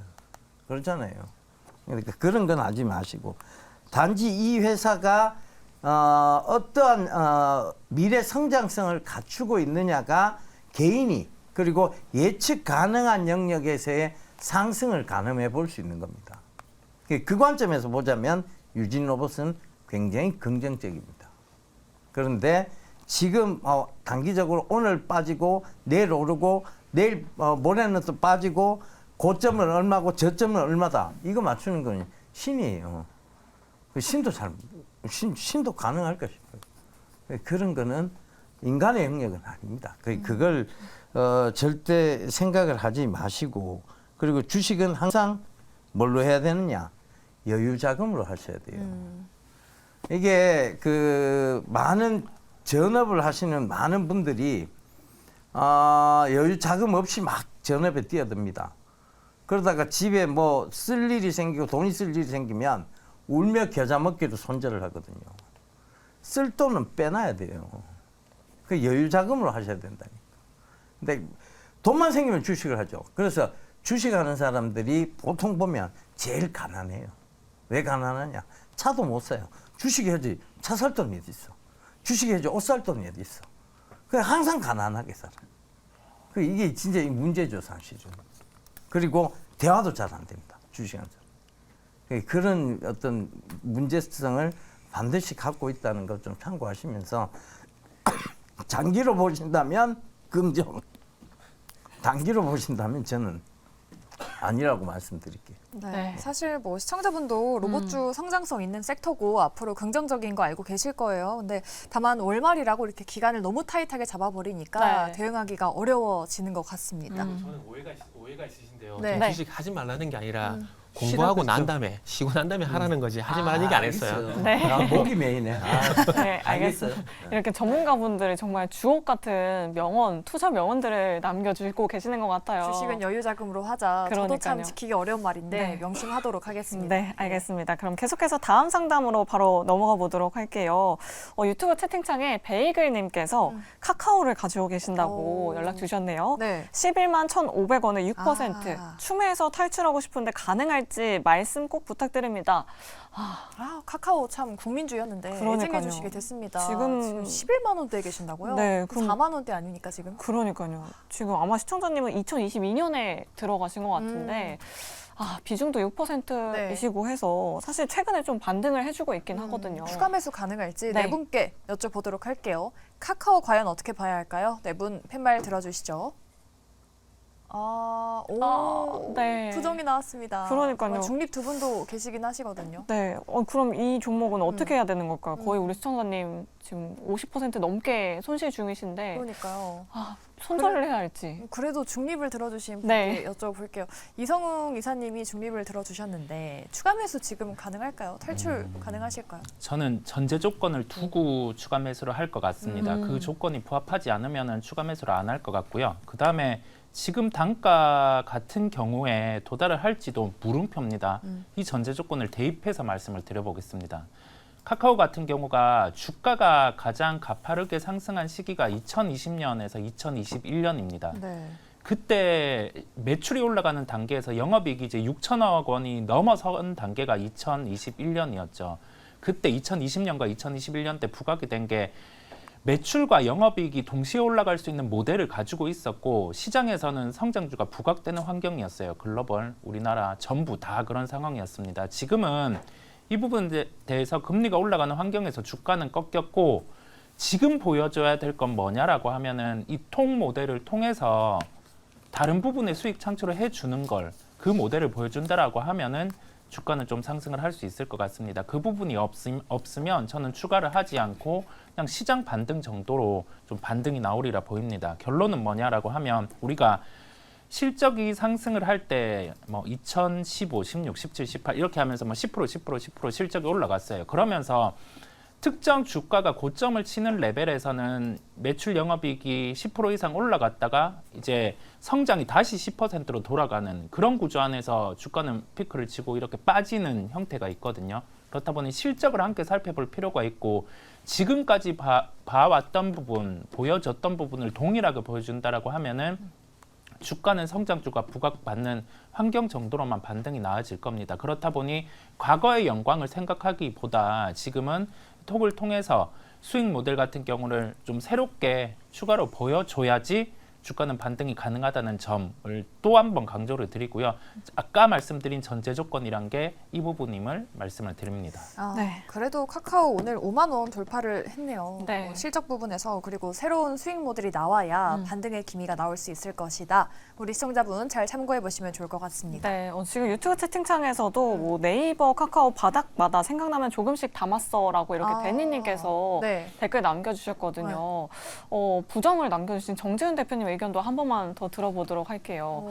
그렇잖아요. 그러니까 그런 건 하지 마시고 단지 이 회사가 어떠한 미래 성장성을 갖추고 있느냐가 개인이 그리고 예측 가능한 영역에서의 상승을 가늠해 볼 수 있는 겁니다. 그 관점에서 보자면 유진 로봇은 굉장히 긍정적입니다. 그런데 지금 단기적으로 오늘 빠지고 내일 오르고 내일 모레는 또 빠지고 고점은 얼마고 저점은 얼마다 이거 맞추는 건 신이에요. 신도 가능할까 싶어요. 그런 거는 인간의 영역은 아닙니다. 그걸 절대 생각을 하지 마시고 그리고 주식은 항상 뭘로 해야 되느냐? 여유 자금으로 하셔야 돼요. 이게 많은 전업을 하시는 많은 분들이 여유 자금 없이 막 전업에 뛰어듭니다. 그러다가 집에 뭐 쓸 일이 생기고 돈이 쓸 일이 생기면 울며 겨자 먹기로 손절을 하거든요. 쓸 돈은 빼놔야 돼요. 그 여유 자금으로 하셔야 된다니까. 근데 돈만 생기면 주식을 하죠. 그래서 주식하는 사람들이 보통 보면 제일 가난해요. 왜 가난하냐? 차도 못 사요. 주식해야지 차 살 돈이 어디 있어? 주식해야지 옷 살 돈이 어디 있어? 그냥 항상 가난하게 살아요. 이게 진짜 문제죠, 사실은. 그리고 대화도 잘 안 됩니다. 주식하는 사람. 그런 어떤 문제성을 반드시 갖고 있다는 것 좀 참고하시면서 장기로 보신다면 긍정, 단기로 보신다면 저는 아니라고 말씀드릴게요. 네. 사실 뭐 시청자분도 로봇주 성장성 있는 섹터고 앞으로 긍정적인 거 알고 계실 거예요. 근데 다만 월말이라고 이렇게 기간을 너무 타이트하게 잡아버리니까 네. 대응하기가 어려워지는 것 같습니다. 저는 오해가 있으신데요. 네. 네. 주식 하지 말라는 게 아니라 공부하고 난 다음에 쉬고 난 다음에 하라는 거지 하지 말라는 얘기 안 했어요. 네. 아, 목이 메이네. 네, 알겠습니다. 이렇게 전문가분들이 정말 주옥 같은 명언, 투자 명언들을 남겨주고 계시는 것 같아요. 주식은 여유 자금으로 하자. 저도 참 그러니까요. 지키기 어려운 말인데 네. 명심하도록 하겠습니다. 네, 알겠습니다. 그럼 계속해서 다음 상담으로 바로 넘어가 보도록 할게요. 유튜브 채팅창에 베이글님께서 카카오를 가지고 계신다고 오. 연락 주셨네요. 네. 11만 1,500원에 6%. 아. 추매해서 탈출하고 싶은데 가능할지 말씀 꼭 부탁드립니다. 아, 카카오 참 국민주였는데 그러니까요. 애증해 주시게 됐습니다. 지금 11만 원대에 계신다고요? 네, 그럼- 4만 원대 아닙니까 지금? 그러니까요. 지금 아마 시청자님은 2022년에 들어가신 것 같은데 비중도 6%이시고 해서 사실 최근에 좀 반등을 해주고 있긴 하거든요. 추가 매수 가능할지 네. 네 분께 여쭤보도록 할게요. 카카오 과연 어떻게 봐야 할까요? 네 분 팻말 들어주시죠. 네. 부정이 나왔습니다. 그러니까요. 정말 중립 두 분도 계시긴 하시거든요. 네, 그럼 이 종목은 어떻게 해야 되는 걸까요? 거의 우리 시청자님 지금 50% 넘게 손실 중이신데 그러니까요. 손절을 해야 할지. 그래도 중립을 들어주신 네. 분께 여쭤볼게요. 이성웅 이사님이 중립을 들어주셨는데 추가 매수 지금 가능할까요? 탈출 가능하실까요? 저는 전제 조건을 두고 추가 매수를 할 것 같습니다. 그 조건이 부합하지 않으면 추가 매수를 안 할 것 같고요. 그다음에 지금 단가 같은 경우에 도달을 할지도 물음표입니다. 이 전제 조건을 대입해서 말씀을 드려보겠습니다. 카카오 같은 경우가 주가가 가장 가파르게 상승한 시기가 2020년에서 2021년입니다. 네. 그때 매출이 올라가는 단계에서 영업이익이 이제 6천억 원이 넘어선 단계가 2021년이었죠. 그때 2020년과 2021년 때 부각이 된 게 매출과 영업이익이 동시에 올라갈 수 있는 모델을 가지고 있었고 시장에서는 성장주가 부각되는 환경이었어요. 글로벌, 우리나라 전부 다 그런 상황이었습니다. 지금은 이 부분에 대해서 금리가 올라가는 환경에서 주가는 꺾였고 지금 보여줘야 될 건 뭐냐라고 하면은 이 통 모델을 통해서 다른 부분의 수익 창출을 해주는 걸 그 모델을 보여준다라고 하면은 주가는 좀 상승을 할 수 있을 것 같습니다. 그 부분이 없으면 저는 추가를 하지 않고 그냥 시장 반등 정도로 좀 반등이 나오리라 보입니다. 결론은 뭐냐라고 하면 우리가 실적이 상승을 할 때 뭐 2015, 16, 17, 18 이렇게 하면서 뭐 10% 실적이 올라갔어요. 그러면서 특정 주가가 고점을 치는 레벨에서는 매출 영업이익이 10% 이상 올라갔다가 이제 성장이 다시 10%로 돌아가는 그런 구조 안에서 주가는 피크를 치고 이렇게 빠지는 형태가 있거든요. 그렇다 보니 실적을 함께 살펴볼 필요가 있고 지금까지 봐왔던 부분, 보여줬던 부분을 동일하게 보여준다라고 하면은 주가는 성장주가 부각받는 환경 정도로만 반등이 나아질 겁니다. 그렇다 보니 과거의 영광을 생각하기보다 지금은 톡을 통해서 수익 모델 같은 경우를 좀 새롭게 추가로 보여줘야지 주가는 반등이 가능하다는 점을 또 한 번 강조를 드리고요. 아까 말씀드린 전제 조건이란 게 이 부분임을 말씀을 드립니다. 네. 그래도 카카오 오늘 5만 원 돌파를 했네요. 네. 실적 부분에서 그리고 새로운 수익 모델이 나와야 반등의 기미가 나올 수 있을 것이다. 우리 시청자분 잘 참고해 보시면 좋을 것 같습니다. 네, 지금 유튜브 채팅창에서도 뭐 네이버, 카카오 바닥마다 생각나면 조금씩 담았어라고 이렇게 데니님께서 네. 댓글 남겨주셨거든요. 부정을 남겨주신 정재훈 대표님 의견도 한 번만 더 들어보도록 할게요.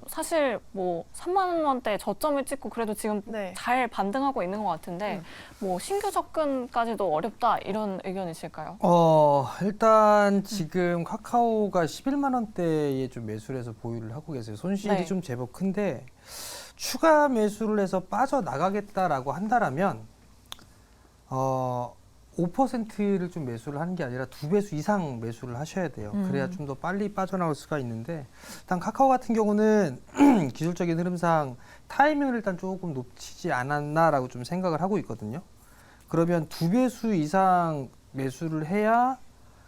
사실 뭐 3만 원대 저점을 찍고 그래도 지금 네. 잘 반등하고 있는 것 같은데 뭐 신규 접근까지도 어렵다 이런 의견이실까요? 일단 지금 카카오가 11만 원대에 좀 매수를 해서 보유를 하고 계세요. 손실이 네. 좀 제법 큰데 추가 매수를 해서 빠져나가겠다라고 한다라면 5%를 좀 매수를 하는 게 아니라 2배수 이상 매수를 하셔야 돼요. 그래야 좀 더 빨리 빠져나올 수가 있는데 일단 카카오 같은 경우는 기술적인 흐름상 타이밍을 일단 조금 놓치지 않았나라고 좀 생각을 하고 있거든요. 그러면 2배수 이상 매수를 해야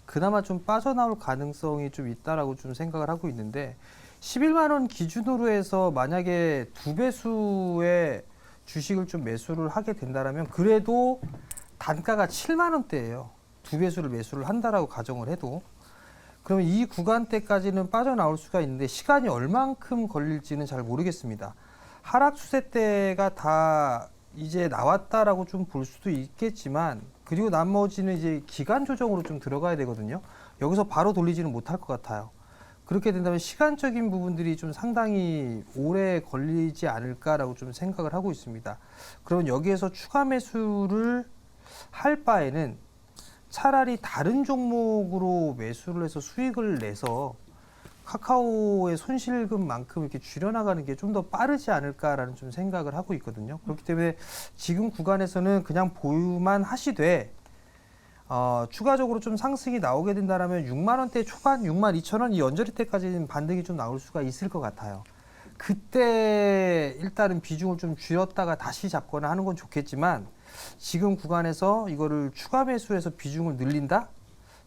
그나마 좀 빠져나올 가능성이 좀 있다라고 좀 생각을 하고 있는데 11만 원 기준으로 해서 만약에 2배수의 주식을 좀 매수를 하게 된다라면 그래도 단가가 7만 원대예요. 두 배수를 매수를 한다라고 가정을 해도 그러면 이 구간대까지는 빠져나올 수가 있는데 시간이 얼만큼 걸릴지는 잘 모르겠습니다. 하락 추세 때가 다 이제 나왔다라고 좀 볼 수도 있겠지만 그리고 나머지는 이제 기간 조정으로 좀 들어가야 되거든요. 여기서 바로 돌리지는 못할 것 같아요. 그렇게 된다면 시간적인 부분들이 좀 상당히 오래 걸리지 않을까라고 좀 생각을 하고 있습니다. 그러면 여기에서 추가 매수를 할 바에는 차라리 다른 종목으로 매수를 해서 수익을 내서 카카오의 손실금만큼 이렇게 줄여나가는 게 좀 더 빠르지 않을까라는 좀 생각을 하고 있거든요. 그렇기 때문에 지금 구간에서는 그냥 보유만 하시되 추가적으로 좀 상승이 나오게 된다면 6만 원대 초반, 6만 2천 원 이 언저리 때까지는 반등이 좀 나올 수가 있을 것 같아요. 그때 일단은 비중을 좀 줄였다가 다시 잡거나 하는 건 좋겠지만 지금 구간에서 이거를 추가 매수해서 비중을 늘린다?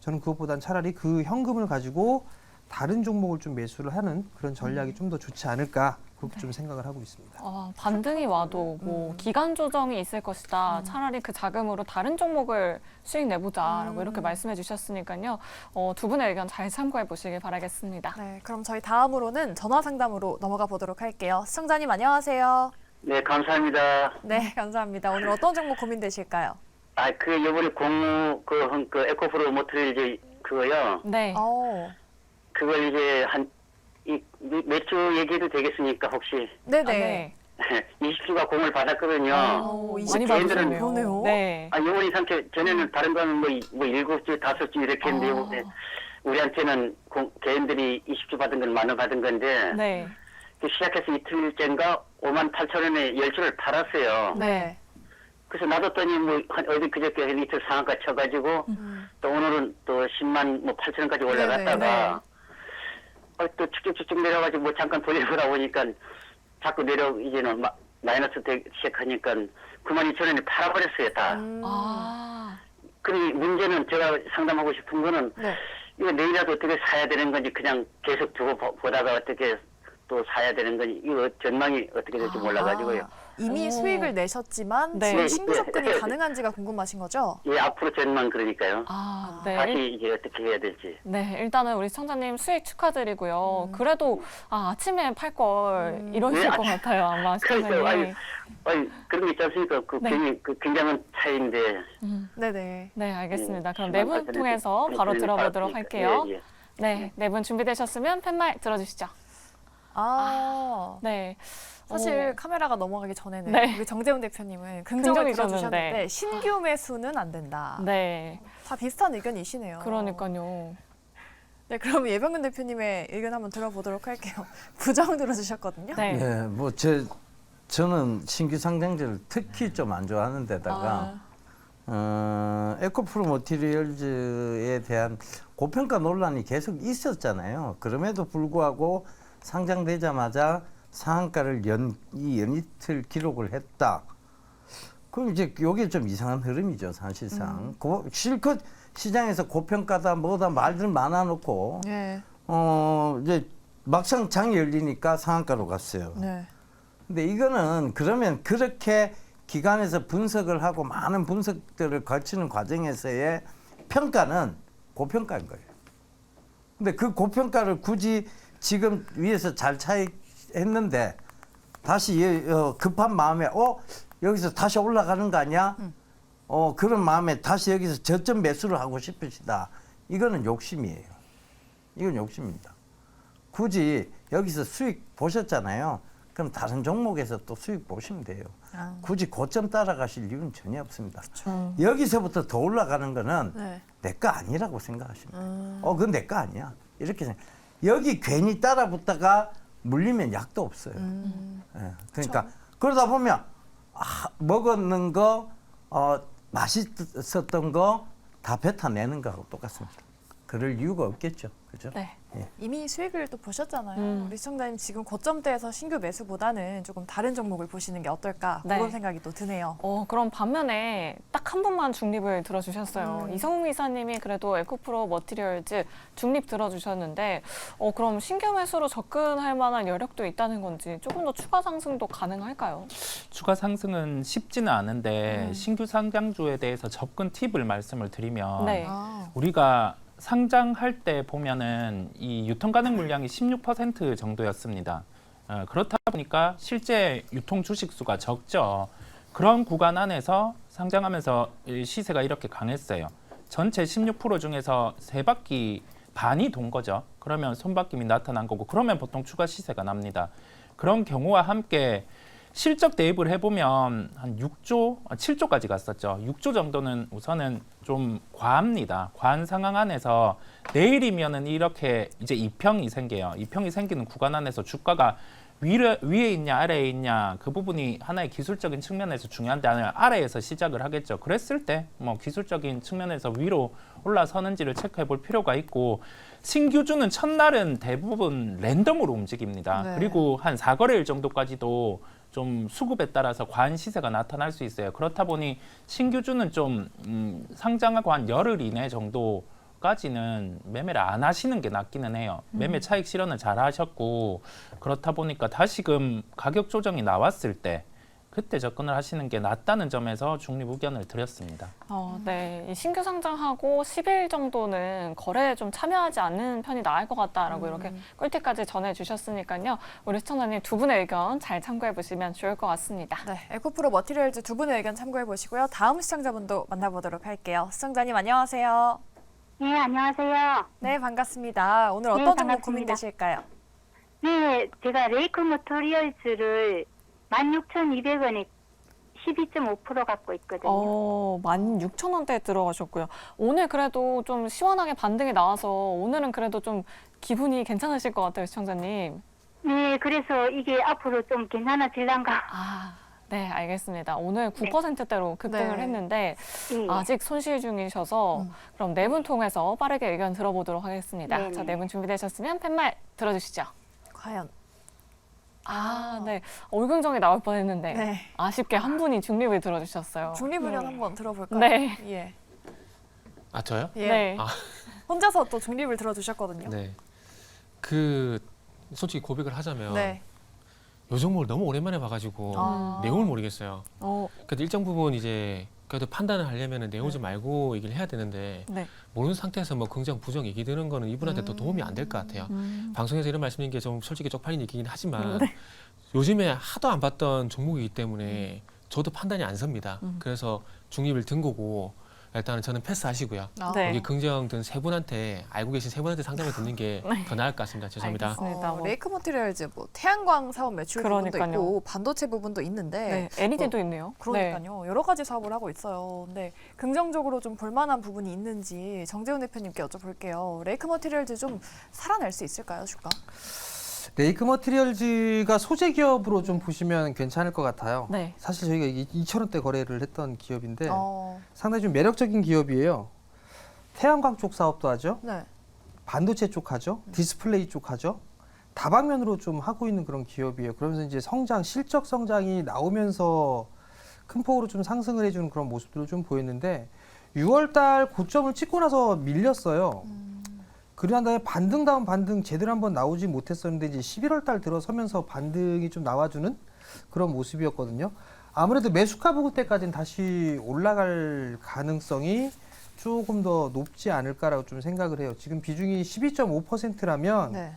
저는 그것보단 차라리 그 현금을 가지고 다른 종목을 좀 매수를 하는 그런 전략이 좀 더 좋지 않을까 그렇게 좀 생각을 하고 있습니다. 반등이 와도 뭐 기간 조정이 있을 것이다. 차라리 그 자금으로 다른 종목을 수익 내보자라고 이렇게 말씀해 주셨으니까요. 두 분의 의견 잘 참고해 보시길 바라겠습니다. 네, 그럼 저희 다음으로는 전화 상담으로 넘어가 보도록 할게요. 시청자님 안녕하세요. 네, 감사합니다. 네, 감사합니다. 오늘 어떤 종목 고민되실까요? 요번에 공무, 에코프로 모터를 이제, 그거요. 네. 그걸 이제 매주 얘기해도 되겠습니까, 혹시? 네네. 20주가 공을 받았거든요. 많이 받으셨네요. 그러네요. 네. 요번 이상태, 전에는 다른 거는 뭐 7주, 5주 이렇게 했는데, 요번에 우리한테는 개인들이 20주 받은 건 10,000원 받은 건데, 네. 시작해서 이틀째인가 58,000원에 10주를 팔았어요. 네. 그래서 놔뒀더니 뭐 어디 그저께 이틀 상한가 쳐가지고 또 오늘은 또 10만 8천원까지 올라갔다가 또 쭉쭉쭉 내려가지고 뭐 잠깐 돌려보다 보니까 자꾸 이제는 마이너스 되기 시작하니까 92,000원에 팔아버렸어요 다. 그러니 문제는 제가 상담하고 싶은 거는 이거 내일이라도 어떻게 사야 되는 건지 그냥 계속 두고 보다가 어떻게 또 사야 되는 건지 이거 전망이 어떻게 될지 몰라가지고요. 이미 수익을 내셨지만 네. 지금 신규 접근이 가능한지가 궁금하신 거죠? 예, 앞으로 전망 그러니까요. 네. 다시 이제 어떻게 해야 될지. 네, 일단은 우리 시청자님 수익 축하드리고요. 그래도 아침에 팔 걸 이러실 것 같아요, 아마 시청자님. 그런 게 있지 않습니까? 괜히 굉장한 차이인데. 네네. 네, 알겠습니다. 그럼 네, 네 분 통해서 바로 들어보도록 할게요. 예. 네, 네 분 준비되셨으면 팻말 들어주시죠. 네. 사실 카메라가 넘어가기 전에는 네. 우리 정재훈 대표님은 긍정을 긍정이셨는데. 들어주셨는데 신규 매수는 안 된다. 네, 다 비슷한 의견이시네요. 그러니까요. 네, 그럼 예병근 대표님의 의견 한번 들어보도록 할게요. 부정 들어주셨거든요. 네. 예, 뭐 저는 신규 상장제를 특히 좀 안 좋아하는 데다가 에코프로 머티리얼즈에 대한 고평가 논란이 계속 있었잖아요. 그럼에도 불구하고 상장되자마자 상한가를 연이틀 기록을 했다. 그럼 이제 이게 좀 이상한 흐름이죠, 사실상. 실컷 시장에서 고평가다 뭐다 말들 많아놓고 네. 이제 막상 장이 열리니까 상한가로 갔어요. 네. 근데 이거는 그러면 그렇게 기관에서 분석을 하고 많은 분석들을 거치는 과정에서의 평가는 고평가인 거예요. 근데 그 고평가를 굳이 지금 위에서 잘 차익했는데 다시 급한 마음에 여기서 다시 올라가는 거 아니야? 그런 마음에 다시 여기서 저점 매수를 하고 싶으시다. 이거는 욕심이에요. 이건 욕심입니다. 굳이 여기서 수익 보셨잖아요. 그럼 다른 종목에서 또 수익 보시면 돼요. 굳이 고점 따라가실 이유는 전혀 없습니다. 여기서부터 더 올라가는 거는 내 거 아니라고 생각하시면 돼요. 그건 내 거 아니야. 이렇게 생각. 여기 괜히 따라붙다가 물리면 약도 없어요. 그러니까 그러다 보면 먹었는 거 맛있었던 거 다 뱉어내는 거하고 똑같습니다. 그럴 이유가 없겠죠. 그죠? 네. 이미 수익을 또 보셨잖아요. 음. 우리 시청자님 지금 고점대에서 신규 매수보다는 조금 다른 종목을 보시는 게 어떨까 네. 그런 생각이 또 드네요. 그럼 반면에 딱 한 분만 중립을 들어주셨어요. 이성우 이사님이 그래도 에코프로 머티리얼즈 중립 들어주셨는데 그럼 신규 매수로 접근할 만한 여력도 있다는 건지 조금 더 추가 상승도 가능할까요? 추가 상승은 쉽지는 않은데 신규 상장주에 대해서 접근 팁을 말씀을 드리면 네. 아, 우리가 상장할 때 보면은 이 유통 가능 물량이 16% 정도였습니다. 그렇다 보니까 실제 유통 주식 수가 적죠. 그런 구간 안에서 상장하면서 이 시세가 이렇게 강했어요. 전체 16% 중에서 3바퀴 반이 돈 거죠. 그러면 손바뀜이 나타난 거고 그러면 보통 추가 시세가 납니다. 그런 경우와 함께 실적 대입을 해보면 한 6조, 7조까지 갔었죠. 6조 정도는 우선은 좀 과합니다. 과한 상황 안에서 내일이면은 이렇게 이제 이평이 생겨요. 이평이 생기는 구간 안에서 주가가 위에 있냐 아래에 있냐 그 부분이 하나의 기술적인 측면에서 중요한데 아래에서 시작을 하겠죠. 그랬을 때 뭐 기술적인 측면에서 위로 올라서는지를 체크해 볼 필요가 있고 신규주는 첫날은 대부분 랜덤으로 움직입니다. 네. 그리고 한 4거래일 정도까지도 좀 수급에 따라서 과한 시세가 나타날 수 있어요. 그렇다 보니 신규주는 좀 상장하고 한 열흘 이내 정도까지는 매매를 안 하시는 게 낫기는 해요. 매매 차익 실현을 잘 하셨고 그렇다 보니까 다시금 가격 조정이 나왔을 때 그때 접근을 하시는 게 낫다는 점에서 중립 의견을 드렸습니다. 네. 이 신규 상장하고 10일 정도는 거래에 좀 참여하지 않는 편이 나을 것 같다라고 이렇게 꿀팁까지 전해주셨으니까요. 우리 시청자님 두 분의 의견 잘 참고해 보시면 좋을 것 같습니다. 네, 에코프로 머티리얼즈 두 분의 의견 참고해 보시고요. 다음 시청자분도 만나보도록 할게요. 시청자님 안녕하세요. 네, 안녕하세요. 네, 반갑습니다. 오늘 어떤 네, 종목 반갑습니다. 고민되실까요? 네, 제가 레이크 모터리얼즈를 16,200원에 12.5% 갖고 있거든요. 16,000원대에 들어가셨고요. 오늘 그래도 좀 시원하게 반등이 나와서 오늘은 그래도 좀 기분이 괜찮으실 것 같아요, 시청자님. 네, 그래서 이게 앞으로 좀 괜찮아질란가. 네, 알겠습니다. 오늘 9%대로 급등을 네. 했는데 네. 아직 손실 중이셔서 그럼 네 분 통해서 빠르게 의견 들어보도록 하겠습니다. 네네. 자, 네 분 준비되셨으면 팻말 들어주시죠. 과연. 네. 얼긍정이 나올 뻔했는데 네. 아쉽게 한 분이 중립을 들어주셨어요. 중립 의견 네. 한번 들어볼까요? 네. 예. 아 저요? 예. 네. 혼자서 또 중립을 들어주셨거든요. 네. 솔직히 고백을 하자면 네. 요 종목을 너무 오랜만에 봐가지고 아. 내용을 모르겠어요. 어, 그래도 일정 부분 이제 그래도 판단을 하려면 내용 좀 알고 얘기를 해야 되는데 네. 모르는 상태에서 뭐 긍정 부정 얘기 드는 거는 이분한테 또 도움이 안 될 것 같아요. 방송에서 이런 말씀드린 게 좀 솔직히 쪽팔린 얘기긴 하지만 요즘에 하도 안 봤던 종목이기 때문에 저도 판단이 안 섭니다. 그래서 중립을 든 거고 일단은 저는 패스하시고요. 네. 여기 긍정 든 세 분한테 알고 계신 세 분한테 상담을 듣는 게 더 나을 것 같습니다. 죄송합니다. 알겠습니다. 뭐. 레이크 모티리얼즈 뭐 태양광 사업 매출 부분도 그러니까요. 있고 반도체 부분도 있는데 네. LED도 있네요. 그러니까요. 여러 가지 사업을 하고 있어요. 근데 긍정적으로 좀 볼만한 부분이 있는지 정재훈 대표님께 여쭤볼게요. 레이크 머티리얼즈 좀 살아낼 수 있을까요, 주가? 레이크 머티리얼즈가 소재 기업으로 좀 보시면 괜찮을 것 같아요. 네. 사실 저희가 2,000원대 거래를 했던 기업인데 어, 상당히 좀 매력적인 기업이에요. 태양광 쪽 사업도 하죠. 네. 반도체 쪽 하죠. 디스플레이 쪽 하죠. 다방면으로 좀 하고 있는 그런 기업이에요. 그러면서 이제 실적 성장이 나오면서 큰 폭으로 좀 상승을 해주는 그런 모습들을 좀 보였는데 6월달 고점을 찍고 나서 밀렸어요. 그러한 다음에 반등 다음 반등 제대로 한번 나오지 못했었는데 이제 11월달 들어서면서 반등이 좀 나와주는 그런 모습이었거든요. 아무래도 매수가 부근 때까지는 다시 올라갈 가능성이 조금 더 높지 않을까라고 좀 생각을 해요. 지금 비중이 12.5%라면 네.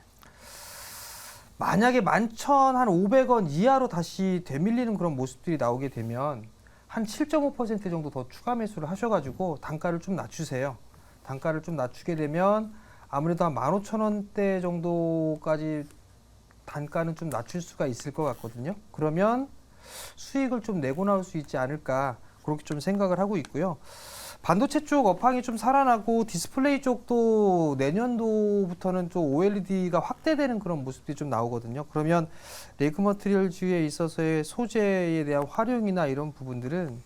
만약에 11,500원 이하로 다시 되밀리는 그런 모습들이 나오게 되면 한 7.5% 정도 더 추가 매수를 하셔가지고 단가를 좀 낮추세요. 단가를 좀 낮추게 되면 아무래도 한 15,000원대 정도까지 단가는 좀 낮출 수가 있을 것 같거든요. 그러면 수익을 좀 내고 나올 수 있지 않을까 그렇게 좀 생각을 하고 있고요. 반도체 쪽 업황이 좀 살아나고 디스플레이 쪽도 내년도부터는 또 OLED가 확대되는 그런 모습들이 좀 나오거든요. 그러면 레이크 머티리얼즈에 있어서의 소재에 대한 활용이나 이런 부분들은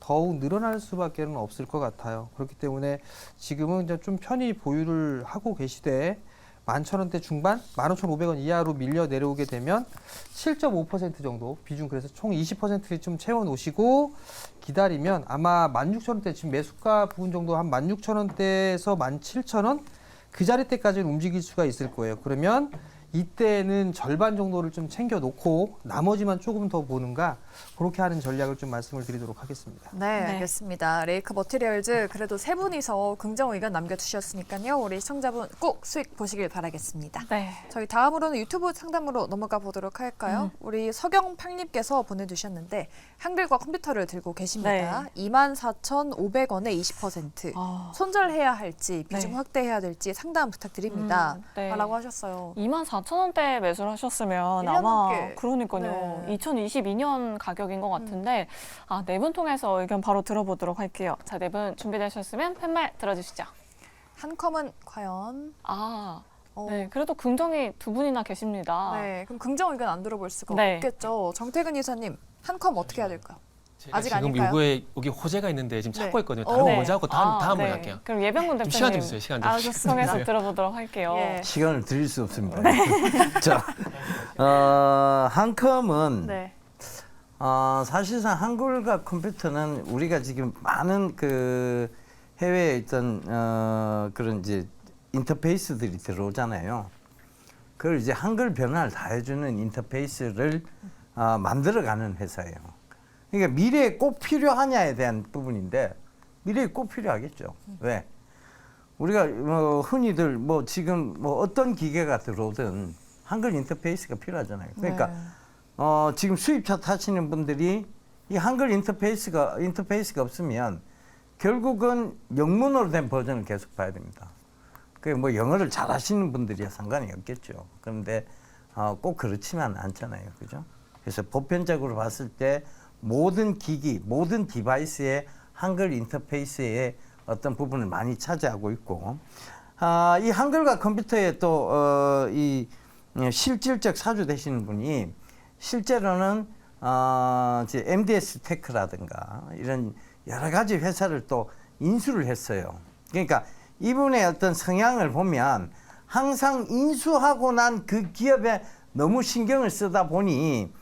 더욱 늘어날 수밖에 없을 것 같아요. 그렇기 때문에 지금은 이제 좀 편히 보유를 하고 계시되 11,000원대 중반, 15,500원 이하로 밀려 내려오게 되면 7.5% 정도 비중, 그래서 총 20%좀 채워 놓으시고 기다리면 아마 16,000원대, 지금 매수가 부분 정도 한 16,000원대에서 17,000원 그 자리대까지는 움직일 수가 있을 거예요. 그러면 이때는 절반 정도를 좀 챙겨 놓고 나머지만 조금 더 보는가, 그렇게 하는 전략을 좀 말씀을 드리도록 하겠습니다. 네, 알겠습니다. 레이크 머티리얼즈 그래도 세 분이서 긍정 의견 남겨주셨으니까요. 우리 시청자분 꼭 수익 보시길 바라겠습니다. 네. 저희 다음으로는 유튜브 상담으로 넘어가 보도록 할까요? 우리 서경팡님께서 보내주셨는데 한글과 컴퓨터를 들고 계십니다. 24,500원에 20%. 손절해야 할지 비중 네. 확대해야 될지 상담 부탁드립니다. 네. 라고 하셨어요. 24,000원대 매수를 하셨으면 1년 아마 넘게. 그러니까요. 네. 2022년 가격인 것 같은데 네 분 통해서 의견 바로 들어보도록 할게요. 자, 네 분 준비되셨으면 팻말 들어주시죠. 한컴은 과연? 네, 그래도 긍정이 두 분이나 계십니다. 네, 그럼 긍정 의견 안 들어볼 수가 네. 없겠죠. 정태근 이사님, 한컴 어떻게 해야 될까요? 아직 지금 아닐까요? 이거에 여기 호재가 있는데 지금 찾고 네. 있거든요. 다른 거 먼저 하고 다음 번 할게요. 그럼 예병군 좀 대표님 시간 좀 주세요. 시간 좀. 통해서 주세요. 들어보도록 할게요. 예. 시간을 드릴 수 없습니다. 자, 한컴은 네. 사실상 한글과 컴퓨터는 우리가 지금 많은 그 해외에 있던 그런 이제 인터페이스들이 들어오잖아요. 그걸 이제 한글 변화를 다 해주는 인터페이스를 만들어가는 회사예요. 그러니까 미래에 꼭 필요하냐에 대한 부분인데 미래에 꼭 필요하겠죠. 왜? 우리가 흔히들 지금 어떤 기계가 들어오든 한글 인터페이스가 필요하잖아요. 그러니까 지금 수입차 타시는 분들이 이 한글 인터페이스가 없으면 결국은 영문으로 된 버전을 계속 봐야 됩니다. 그 영어를 잘하시는 분들이야 상관이 없겠죠. 그런데 꼭 그렇지만 않잖아요, 그죠? 그래서 보편적으로 봤을 때 모든 기기, 모든 디바이스의 한글 인터페이스의 어떤 부분을 많이 차지하고 있고, 이 한글과 컴퓨터의 또 이 실질적 사주 되시는 분이 실제로는 이제 MDS 테크라든가 이런 여러 가지 회사를 또 인수를 했어요. 그러니까 이분의 어떤 성향을 보면 항상 인수하고 난 그 기업에 너무 신경을 쓰다 보니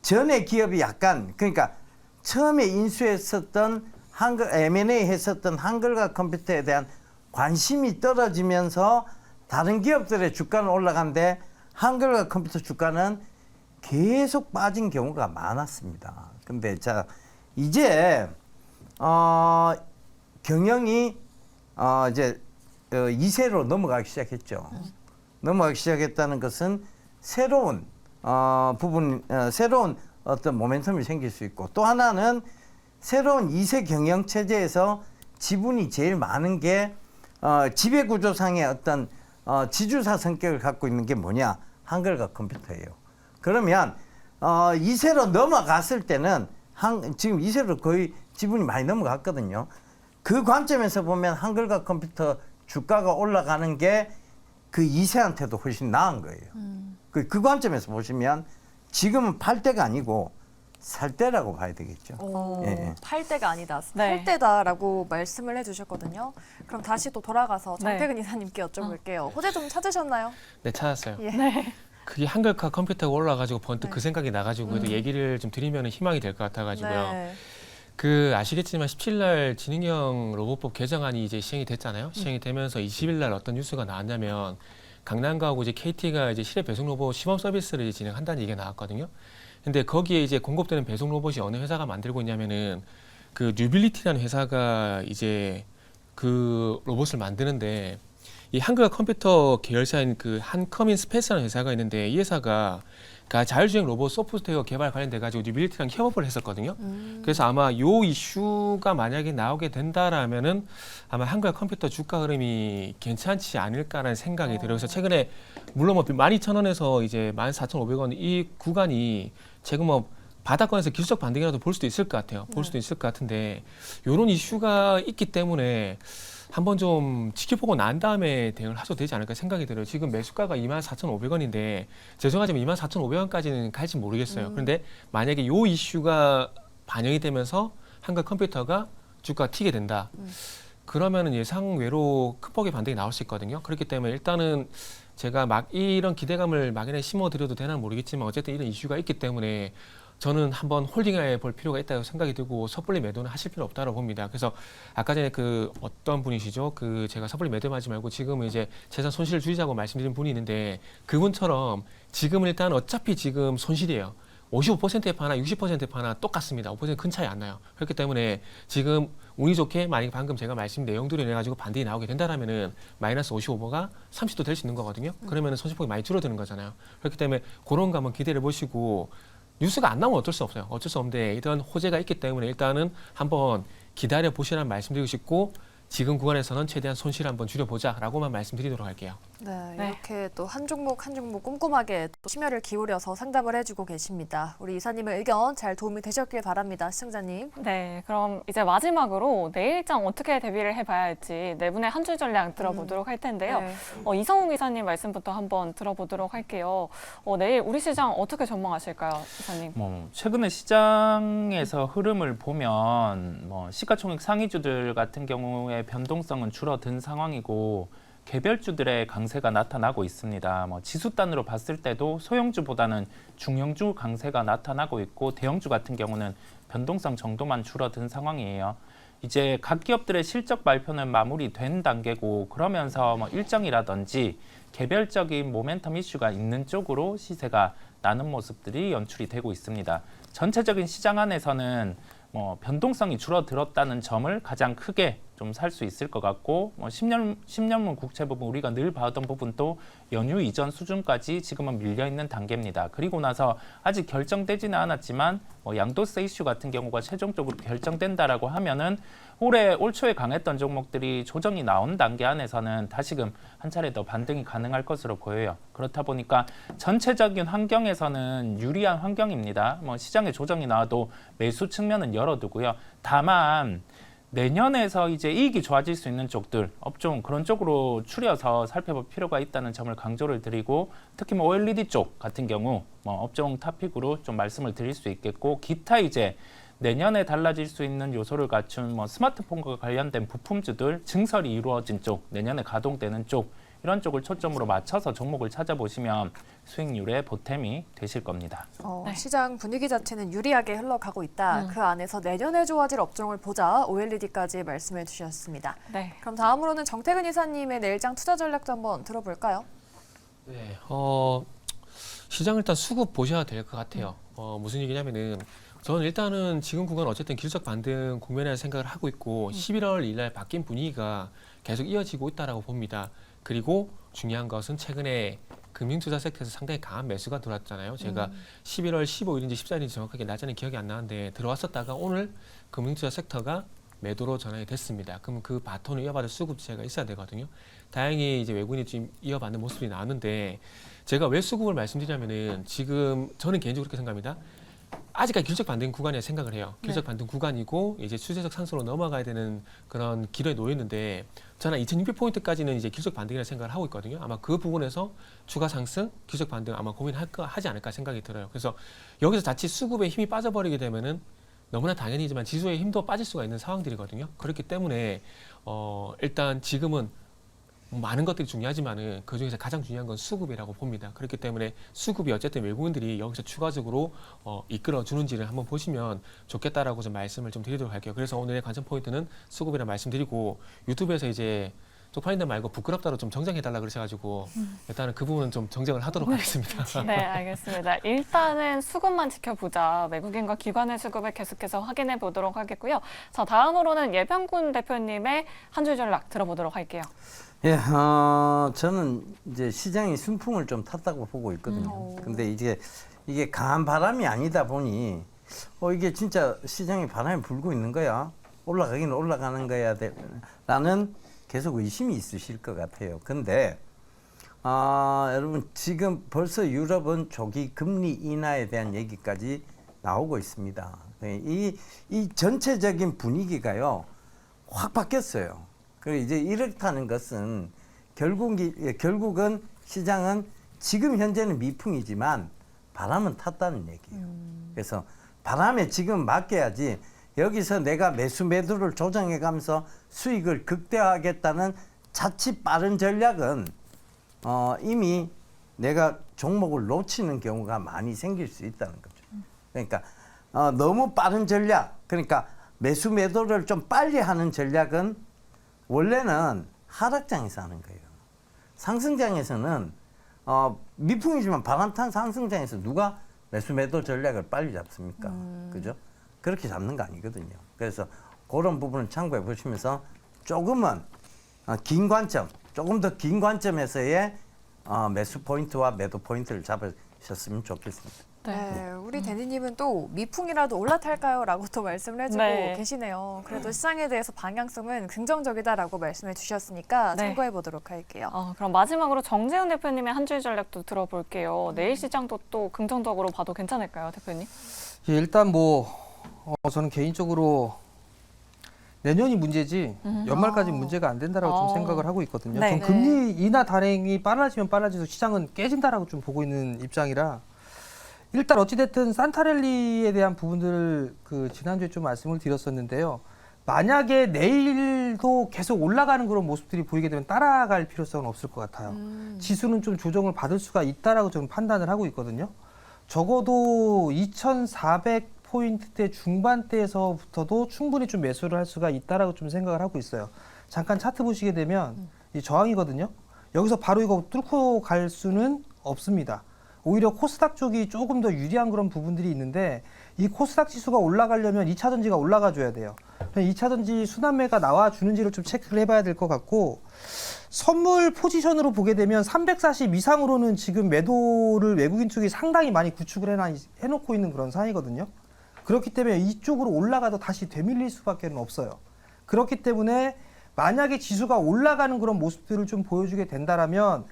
전에 기업이 약간, 그러니까 처음에 인수했었던 M&A 했었던 한글과 컴퓨터에 대한 관심이 떨어지면서 다른 기업들의 주가는 올라간데 한글과 컴퓨터 주가는 계속 빠진 경우가 많았습니다. 근데 자, 이제 경영이 이제 2세로 넘어가기 시작했죠. 넘어가기 시작했다는 것은 새로운 새로운 어떤 모멘텀이 생길 수 있고, 또 하나는 새로운 2세 경영 체제에서 지분이 제일 많은 게 지배 구조상의 어떤 지주사 성격을 갖고 있는 게 뭐냐? 한글과 컴퓨터예요. 그러면 2세로 넘어갔을 때는 지금 2세로 거의 지분이 많이 넘어갔거든요. 그 관점에서 보면 한글과 컴퓨터 주가가 올라가는 게 그 2세한테도 훨씬 나은 거예요. 그 관점에서 보시면 지금은 팔 때가 아니고 살 때라고 봐야 되겠죠. 예. 팔 때가 아니다, 네. 살 때다라고 말씀을 해주셨거든요. 그럼 다시 또 돌아가서 네. 정태근 이사님께 여쭤볼게요. 호재 좀 찾으셨나요? 네, 찾았어요. 예. 그게 한글과 컴퓨터가 올라가지고 번뜩 그 생각이 나가지고 그래도 얘기를 좀 드리면 희망이 될 것 같아가지고요. 네. 그 아시겠지만 17일 날 지능형 로봇법 개정안이 이제 시행이 됐잖아요. 시행이 되면서 20일 날 어떤 뉴스가 나왔냐면 강남가하고 이제 KT가 이제 실외 배송 로봇 시범 서비스를 진행한다는 얘기가 나왔거든요. 근데 거기에 이제 공급되는 배송 로봇이 어느 회사가 만들고 있냐면은 그 뉴빌리티라는 회사가 이제 그 로봇을 만드는데, 이 한글과 컴퓨터 계열사인 그 한커민 스페이스라는 회사가 있는데, 이 회사가 자율주행 로봇 소프트웨어 개발 관련돼 가지고 뉴빌리티랑 협업을 했었거든요. 그래서 아마 요 이슈가 만약에 나오게 된다라면은 아마 한글과 컴퓨터 주가 흐름이 괜찮지 않을까라는 생각이 들어요. 그래서 최근에 물론 12,000원에서 이제 14,500원 이 구간이 지금 바닥권에서 기술적 반등이라도 볼 수도 있을 것 같아요. 볼 수도 있을 것 같은데, 요런 이슈가 있기 때문에 한번 좀 지켜보고 난 다음에 대응을 하셔도 되지 않을까 생각이 들어요. 지금 매수가가 24,500원인데 죄송하지만 24,500원까지는 갈지 모르겠어요. 그런데 만약에 요 이슈가 반영이 되면서 한글 컴퓨터가 주가가 튀게 된다. 그러면은 예상 외로 큰 폭의 반등이 나올 수 있거든요. 그렇기 때문에 일단은 제가 막 이런 기대감을 막연히 심어드려도 되나 모르겠지만 어쨌든 이런 이슈가 있기 때문에 저는 한번 홀딩해 볼 필요가 있다고 생각이 들고 섣불리 매도는 하실 필요 없다고 봅니다. 그래서 아까 전에 그 어떤 분이시죠? 그 제가 섭불리 매도하지 말고 지금은 이제 재산 손실을 줄이자고 말씀드린 분이 있는데 그분처럼 지금은 일단 어차피 지금 손실이에요. 55%의 파나 60%의 파나 똑같습니다. 5% 큰 차이 안 나요. 그렇기 때문에 지금 운이 좋게 만약 방금 제가 말씀 내용들을 해가지고 반등이 나오게 된다라면은 마이너스 55가 30도 될 수 있는 거거든요. 그러면은 손실폭이 많이 줄어드는 거잖아요. 그렇기 때문에 그런 거 한번 기대를 보시고 뉴스가 안 나오면 어쩔 수 없어요. 어쩔 수 없는데 이런 호재가 있기 때문에 일단은 한번 기다려 보시라는 말씀드리고 싶고 지금 구간에서는 최대한 손실 한번 줄여보자라고만 말씀드리도록 할게요. 네, 네. 이렇게 또 한 종목 한 종목 꼼꼼하게 또 심혈을 기울여서 상담을 해주고 계십니다. 우리 이사님의 의견 잘 도움이 되셨길 바랍니다. 시청자님. 네, 그럼 이제 마지막으로 내일장 어떻게 대비를 해봐야 할지 네 분의 한 줄 전략 들어보도록 할 텐데요. 네. 이성훈 기사님 말씀부터 한번 들어보도록 할게요. 내일 우리 시장 어떻게 전망하실까요, 기사님? 최근에 시장에서 흐름을 보면 시가총액 상위주들 같은 경우에 변동성은 줄어든 상황이고 개별주들의 강세가 나타나고 있습니다. 지수 단으로 봤을 때도 소형주보다는 중형주 강세가 나타나고 있고 대형주 같은 경우는 변동성 정도만 줄어든 상황이에요. 이제 각 기업들의 실적 발표는 마무리된 단계고 그러면서 일정이라든지 개별적인 모멘텀 이슈가 있는 쪽으로 시세가 나는 모습들이 연출이 되고 있습니다. 전체적인 시장 안에서는 변동성이 줄어들었다는 점을 가장 크게 좀 살 수 있을 것 같고 10년물 국채 부분 우리가 늘 봐왔던 부분도 연휴 이전 수준까지 지금은 밀려 있는 단계입니다. 그리고 나서 아직 결정되지는 않았지만 양도세 이슈 같은 경우가 최종적으로 결정된다라고 하면은 올 초에 강했던 종목들이 조정이 나온 단계 안에서는 다시금 한 차례 더 반등이 가능할 것으로 보여요. 그렇다 보니까 전체적인 환경에서는 유리한 환경입니다. 시장에 조정이 나와도 매수 측면은 열어두고요. 다만 내년에서 이제 이익이 좋아질 수 있는 쪽들, 업종 그런 쪽으로 추려서 살펴볼 필요가 있다는 점을 강조를 드리고 특히 OLED 쪽 같은 경우 업종 토픽으로 좀 말씀을 드릴 수 있겠고 기타 이제 내년에 달라질 수 있는 요소를 갖춘 스마트폰과 관련된 부품주들 증설이 이루어진 쪽, 내년에 가동되는 쪽 이런 쪽을 초점으로 맞춰서 종목을 찾아보시면 수익률의 보탬이 되실 겁니다. 네. 시장 분위기 자체는 유리하게 흘러가고 있다. 그 안에서 내년에 좋아질 업종을 보자. OLED까지 말씀해 주셨습니다. 네. 그럼 다음으로는 정태근 이사님의 내일장 투자 전략도 한번 들어볼까요? 네, 시장 일단 수급 보셔야 될 것 같아요. 무슨 얘기냐면은 저는 일단은 지금 구간 어쨌든 기술적 반등 국면이라는 생각을 하고 있고 11월 2일 날 바뀐 분위기가 계속 이어지고 있다라고 봅니다. 그리고 중요한 것은 최근에 금융투자 섹터에서 상당히 강한 매수가 들어왔잖아요. 제가 11월 15일인지 14일인지 정확하게 날짜는 기억이 안 나는데 들어왔었다가 오늘 금융투자 섹터가 매도로 전환이 됐습니다. 그럼 그 바톤을 이어받을 수급체가 있어야 되거든요. 다행히 이제 외국인이 좀 이어받는 모습이 나왔는데 제가 왜 수급을 말씀드리냐면은 지금 저는 개인적으로 그렇게 생각합니다. 아직까지 기술적 반등 구간이라 생각을 해요. 기술적 반등 구간이고 이제 추세적 상승으로 넘어가야 되는 그런 길에 놓였는데 저는 2,600포인트까지는 이제 기술적 반등이라 생각을 하고 있거든요. 아마 그 부분에서 추가 상승, 기술적 반등 아마 고민하지 않을까 생각이 들어요. 그래서 여기서 자칫 수급에 힘이 빠져버리게 되면은 너무나 당연히지만 지수의 힘도 빠질 수가 있는 상황들이거든요. 그렇기 때문에 일단 지금은 많은 것들이 중요하지만은 그 중에서 가장 중요한 건 수급이라고 봅니다. 그렇기 때문에 수급이 어쨌든 외국인들이 여기서 추가적으로 이끌어 주는지를 한번 보시면 좋겠다라고 좀 말씀을 좀 드리도록 할게요. 그래서 오늘의 관전 포인트는 수급이라 말씀드리고 유튜브에서 이제 쪽팔린다 말고 부끄럽다로 좀 정정해달라 그러셔가지고 일단은 그 부분은 좀 정정을 하도록 하겠습니다. 네, 알겠습니다. 일단은 수급만 지켜보자. 외국인과 기관의 수급을 계속해서 확인해 보도록 하겠고요. 자, 다음으로는 예병군 대표님의 한 줄 전략 들어보도록 할게요. 예, 저는 이제 시장이 순풍을 좀 탔다고 보고 있거든요. 근데 이게 강한 바람이 아니다 보니 이게 진짜 시장에 바람이 불고 있는 거야. 올라가긴 올라가는 거야. 라는 계속 의심이 있으실 것 같아요. 근데 여러분 지금 벌써 유럽은 조기 금리 인하에 대한 얘기까지 나오고 있습니다. 이 전체적인 분위기가요 확 바뀌었어요. 그리고 이제 이렇다는 것은 결국은 시장은 지금 현재는 미풍이지만 바람은 탔다는 얘기예요. 그래서 바람에 지금 맡겨야지 여기서 내가 매수 매도를 조정해 가면서 수익을 극대화하겠다는 자칫 빠른 전략은 이미 내가 종목을 놓치는 경우가 많이 생길 수 있다는 거죠. 그러니까 너무 빠른 전략, 그러니까 매수 매도를 좀 빨리 하는 전략은 원래는 하락장에서 하는 거예요. 상승장에서는 미풍이지만 바람탄 상승장에서 누가 매수 매도 전략을 빨리 잡습니까? 그죠? 그렇게 잡는 거 아니거든요. 그래서 그런 부분을 참고해 보시면서 조금은 긴 관점, 조금 더 긴 관점에서의 매수 포인트와 매도 포인트를 잡으셨으면 좋겠습니다. 네, 우리 대니님은 또 미풍이라도 올라탈까요? 라고 또 말씀을 해주고 네. 계시네요. 그래도 시장에 대해서 방향성은 긍정적이다라고 말씀해 주셨으니까 네. 참고해 보도록 할게요. 그럼 마지막으로 정재훈 대표님의 한 줄 전략도 들어볼게요. 내일 시장도 또 긍정적으로 봐도 괜찮을까요, 대표님? 예, 일단 저는 개인적으로 내년이 문제지 연말까지 문제가 안 된다라고 좀 생각을 하고 있거든요. 네. 전 금리 인하 단행이 빨라지면 빨라질수록 시장은 깨진다라고 좀 보고 있는 입장이라 일단 어찌됐든 산타랠리에 대한 부분들을 지난주에 좀 말씀을 드렸었는데요. 만약에 내일도 계속 올라가는 그런 모습들이 보이게 되면 따라갈 필요성은 없을 것 같아요. 지수는 좀 조정을 받을 수가 있다라고 저는 판단을 하고 있거든요. 적어도 2,400포인트대 중반대에서부터도 충분히 좀 매수를 할 수가 있다라고 좀 생각을 하고 있어요. 잠깐 차트 보시게 되면 이 저항이거든요. 여기서 바로 이거 뚫고 갈 수는 없습니다. 오히려 코스닥 쪽이 조금 더 유리한 그런 부분들이 있는데 이 코스닥 지수가 올라가려면 2차 전지가 올라가줘야 돼요. 2차 전지 순환매가 나와주는지를 좀 체크를 해봐야 될 것 같고 선물 포지션으로 보게 되면 340 이상으로는 지금 매도를 외국인 쪽이 상당히 많이 구축을 해놓고 있는 그런 상황이거든요. 그렇기 때문에 이쪽으로 올라가도 다시 되밀릴 수밖에 없어요. 그렇기 때문에 만약에 지수가 올라가는 그런 모습들을 좀 보여주게 된다라면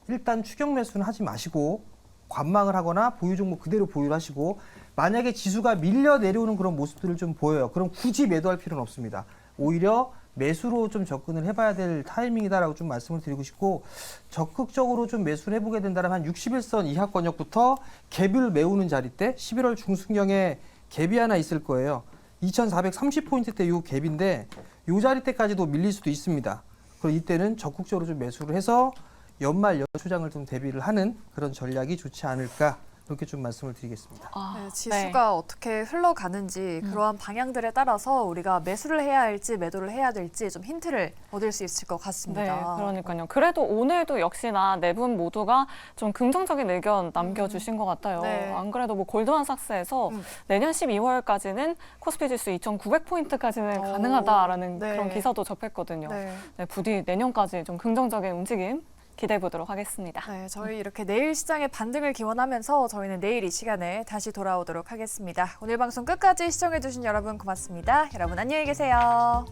일단 추격 매수는 하지 마시고 관망을 하거나 보유 종목 그대로 보유를 하시고 만약에 지수가 밀려 내려오는 그런 모습들을 좀 보여요. 그럼 굳이 매도할 필요는 없습니다. 오히려 매수로 좀 접근을 해봐야 될 타이밍이다라고 좀 말씀을 드리고 싶고 적극적으로 좀 매수를 해보게 된다면 한 61선 이하 권역부터 갭을 메우는 자리 때 11월 중순경에 갭이 하나 있을 거예요. 2,430포인트대 요 갭인데 요 자리 때까지도 밀릴 수도 있습니다. 그럼 이때는 적극적으로 좀 매수를 해서 연말 연초장을 좀 대비를 하는 그런 전략이 좋지 않을까 그렇게 좀 말씀을 드리겠습니다. 네, 지수가 어떻게 흘러가는지 그러한 방향들에 따라서 우리가 매수를 해야 할지 매도를 해야 될지 좀 힌트를 얻을 수 있을 것 같습니다. 네, 그러니까요. 그래도 오늘도 역시나 네 분 모두가 좀 긍정적인 의견 남겨주신 것 같아요. 네. 안 그래도 골드만삭스에서 내년 12월까지는 코스피 지수 2,900포인트까지는 가능하다라는 네. 그런 기사도 접했거든요. 네. 네, 부디 내년까지 좀 긍정적인 움직임 기대해 보도록 하겠습니다. 네, 저희 이렇게 내일 시장의 반등을 기원하면서 저희는 내일 이 시간에 다시 돌아오도록 하겠습니다. 오늘 방송 끝까지 시청해주신 여러분 고맙습니다. 여러분 안녕히 계세요.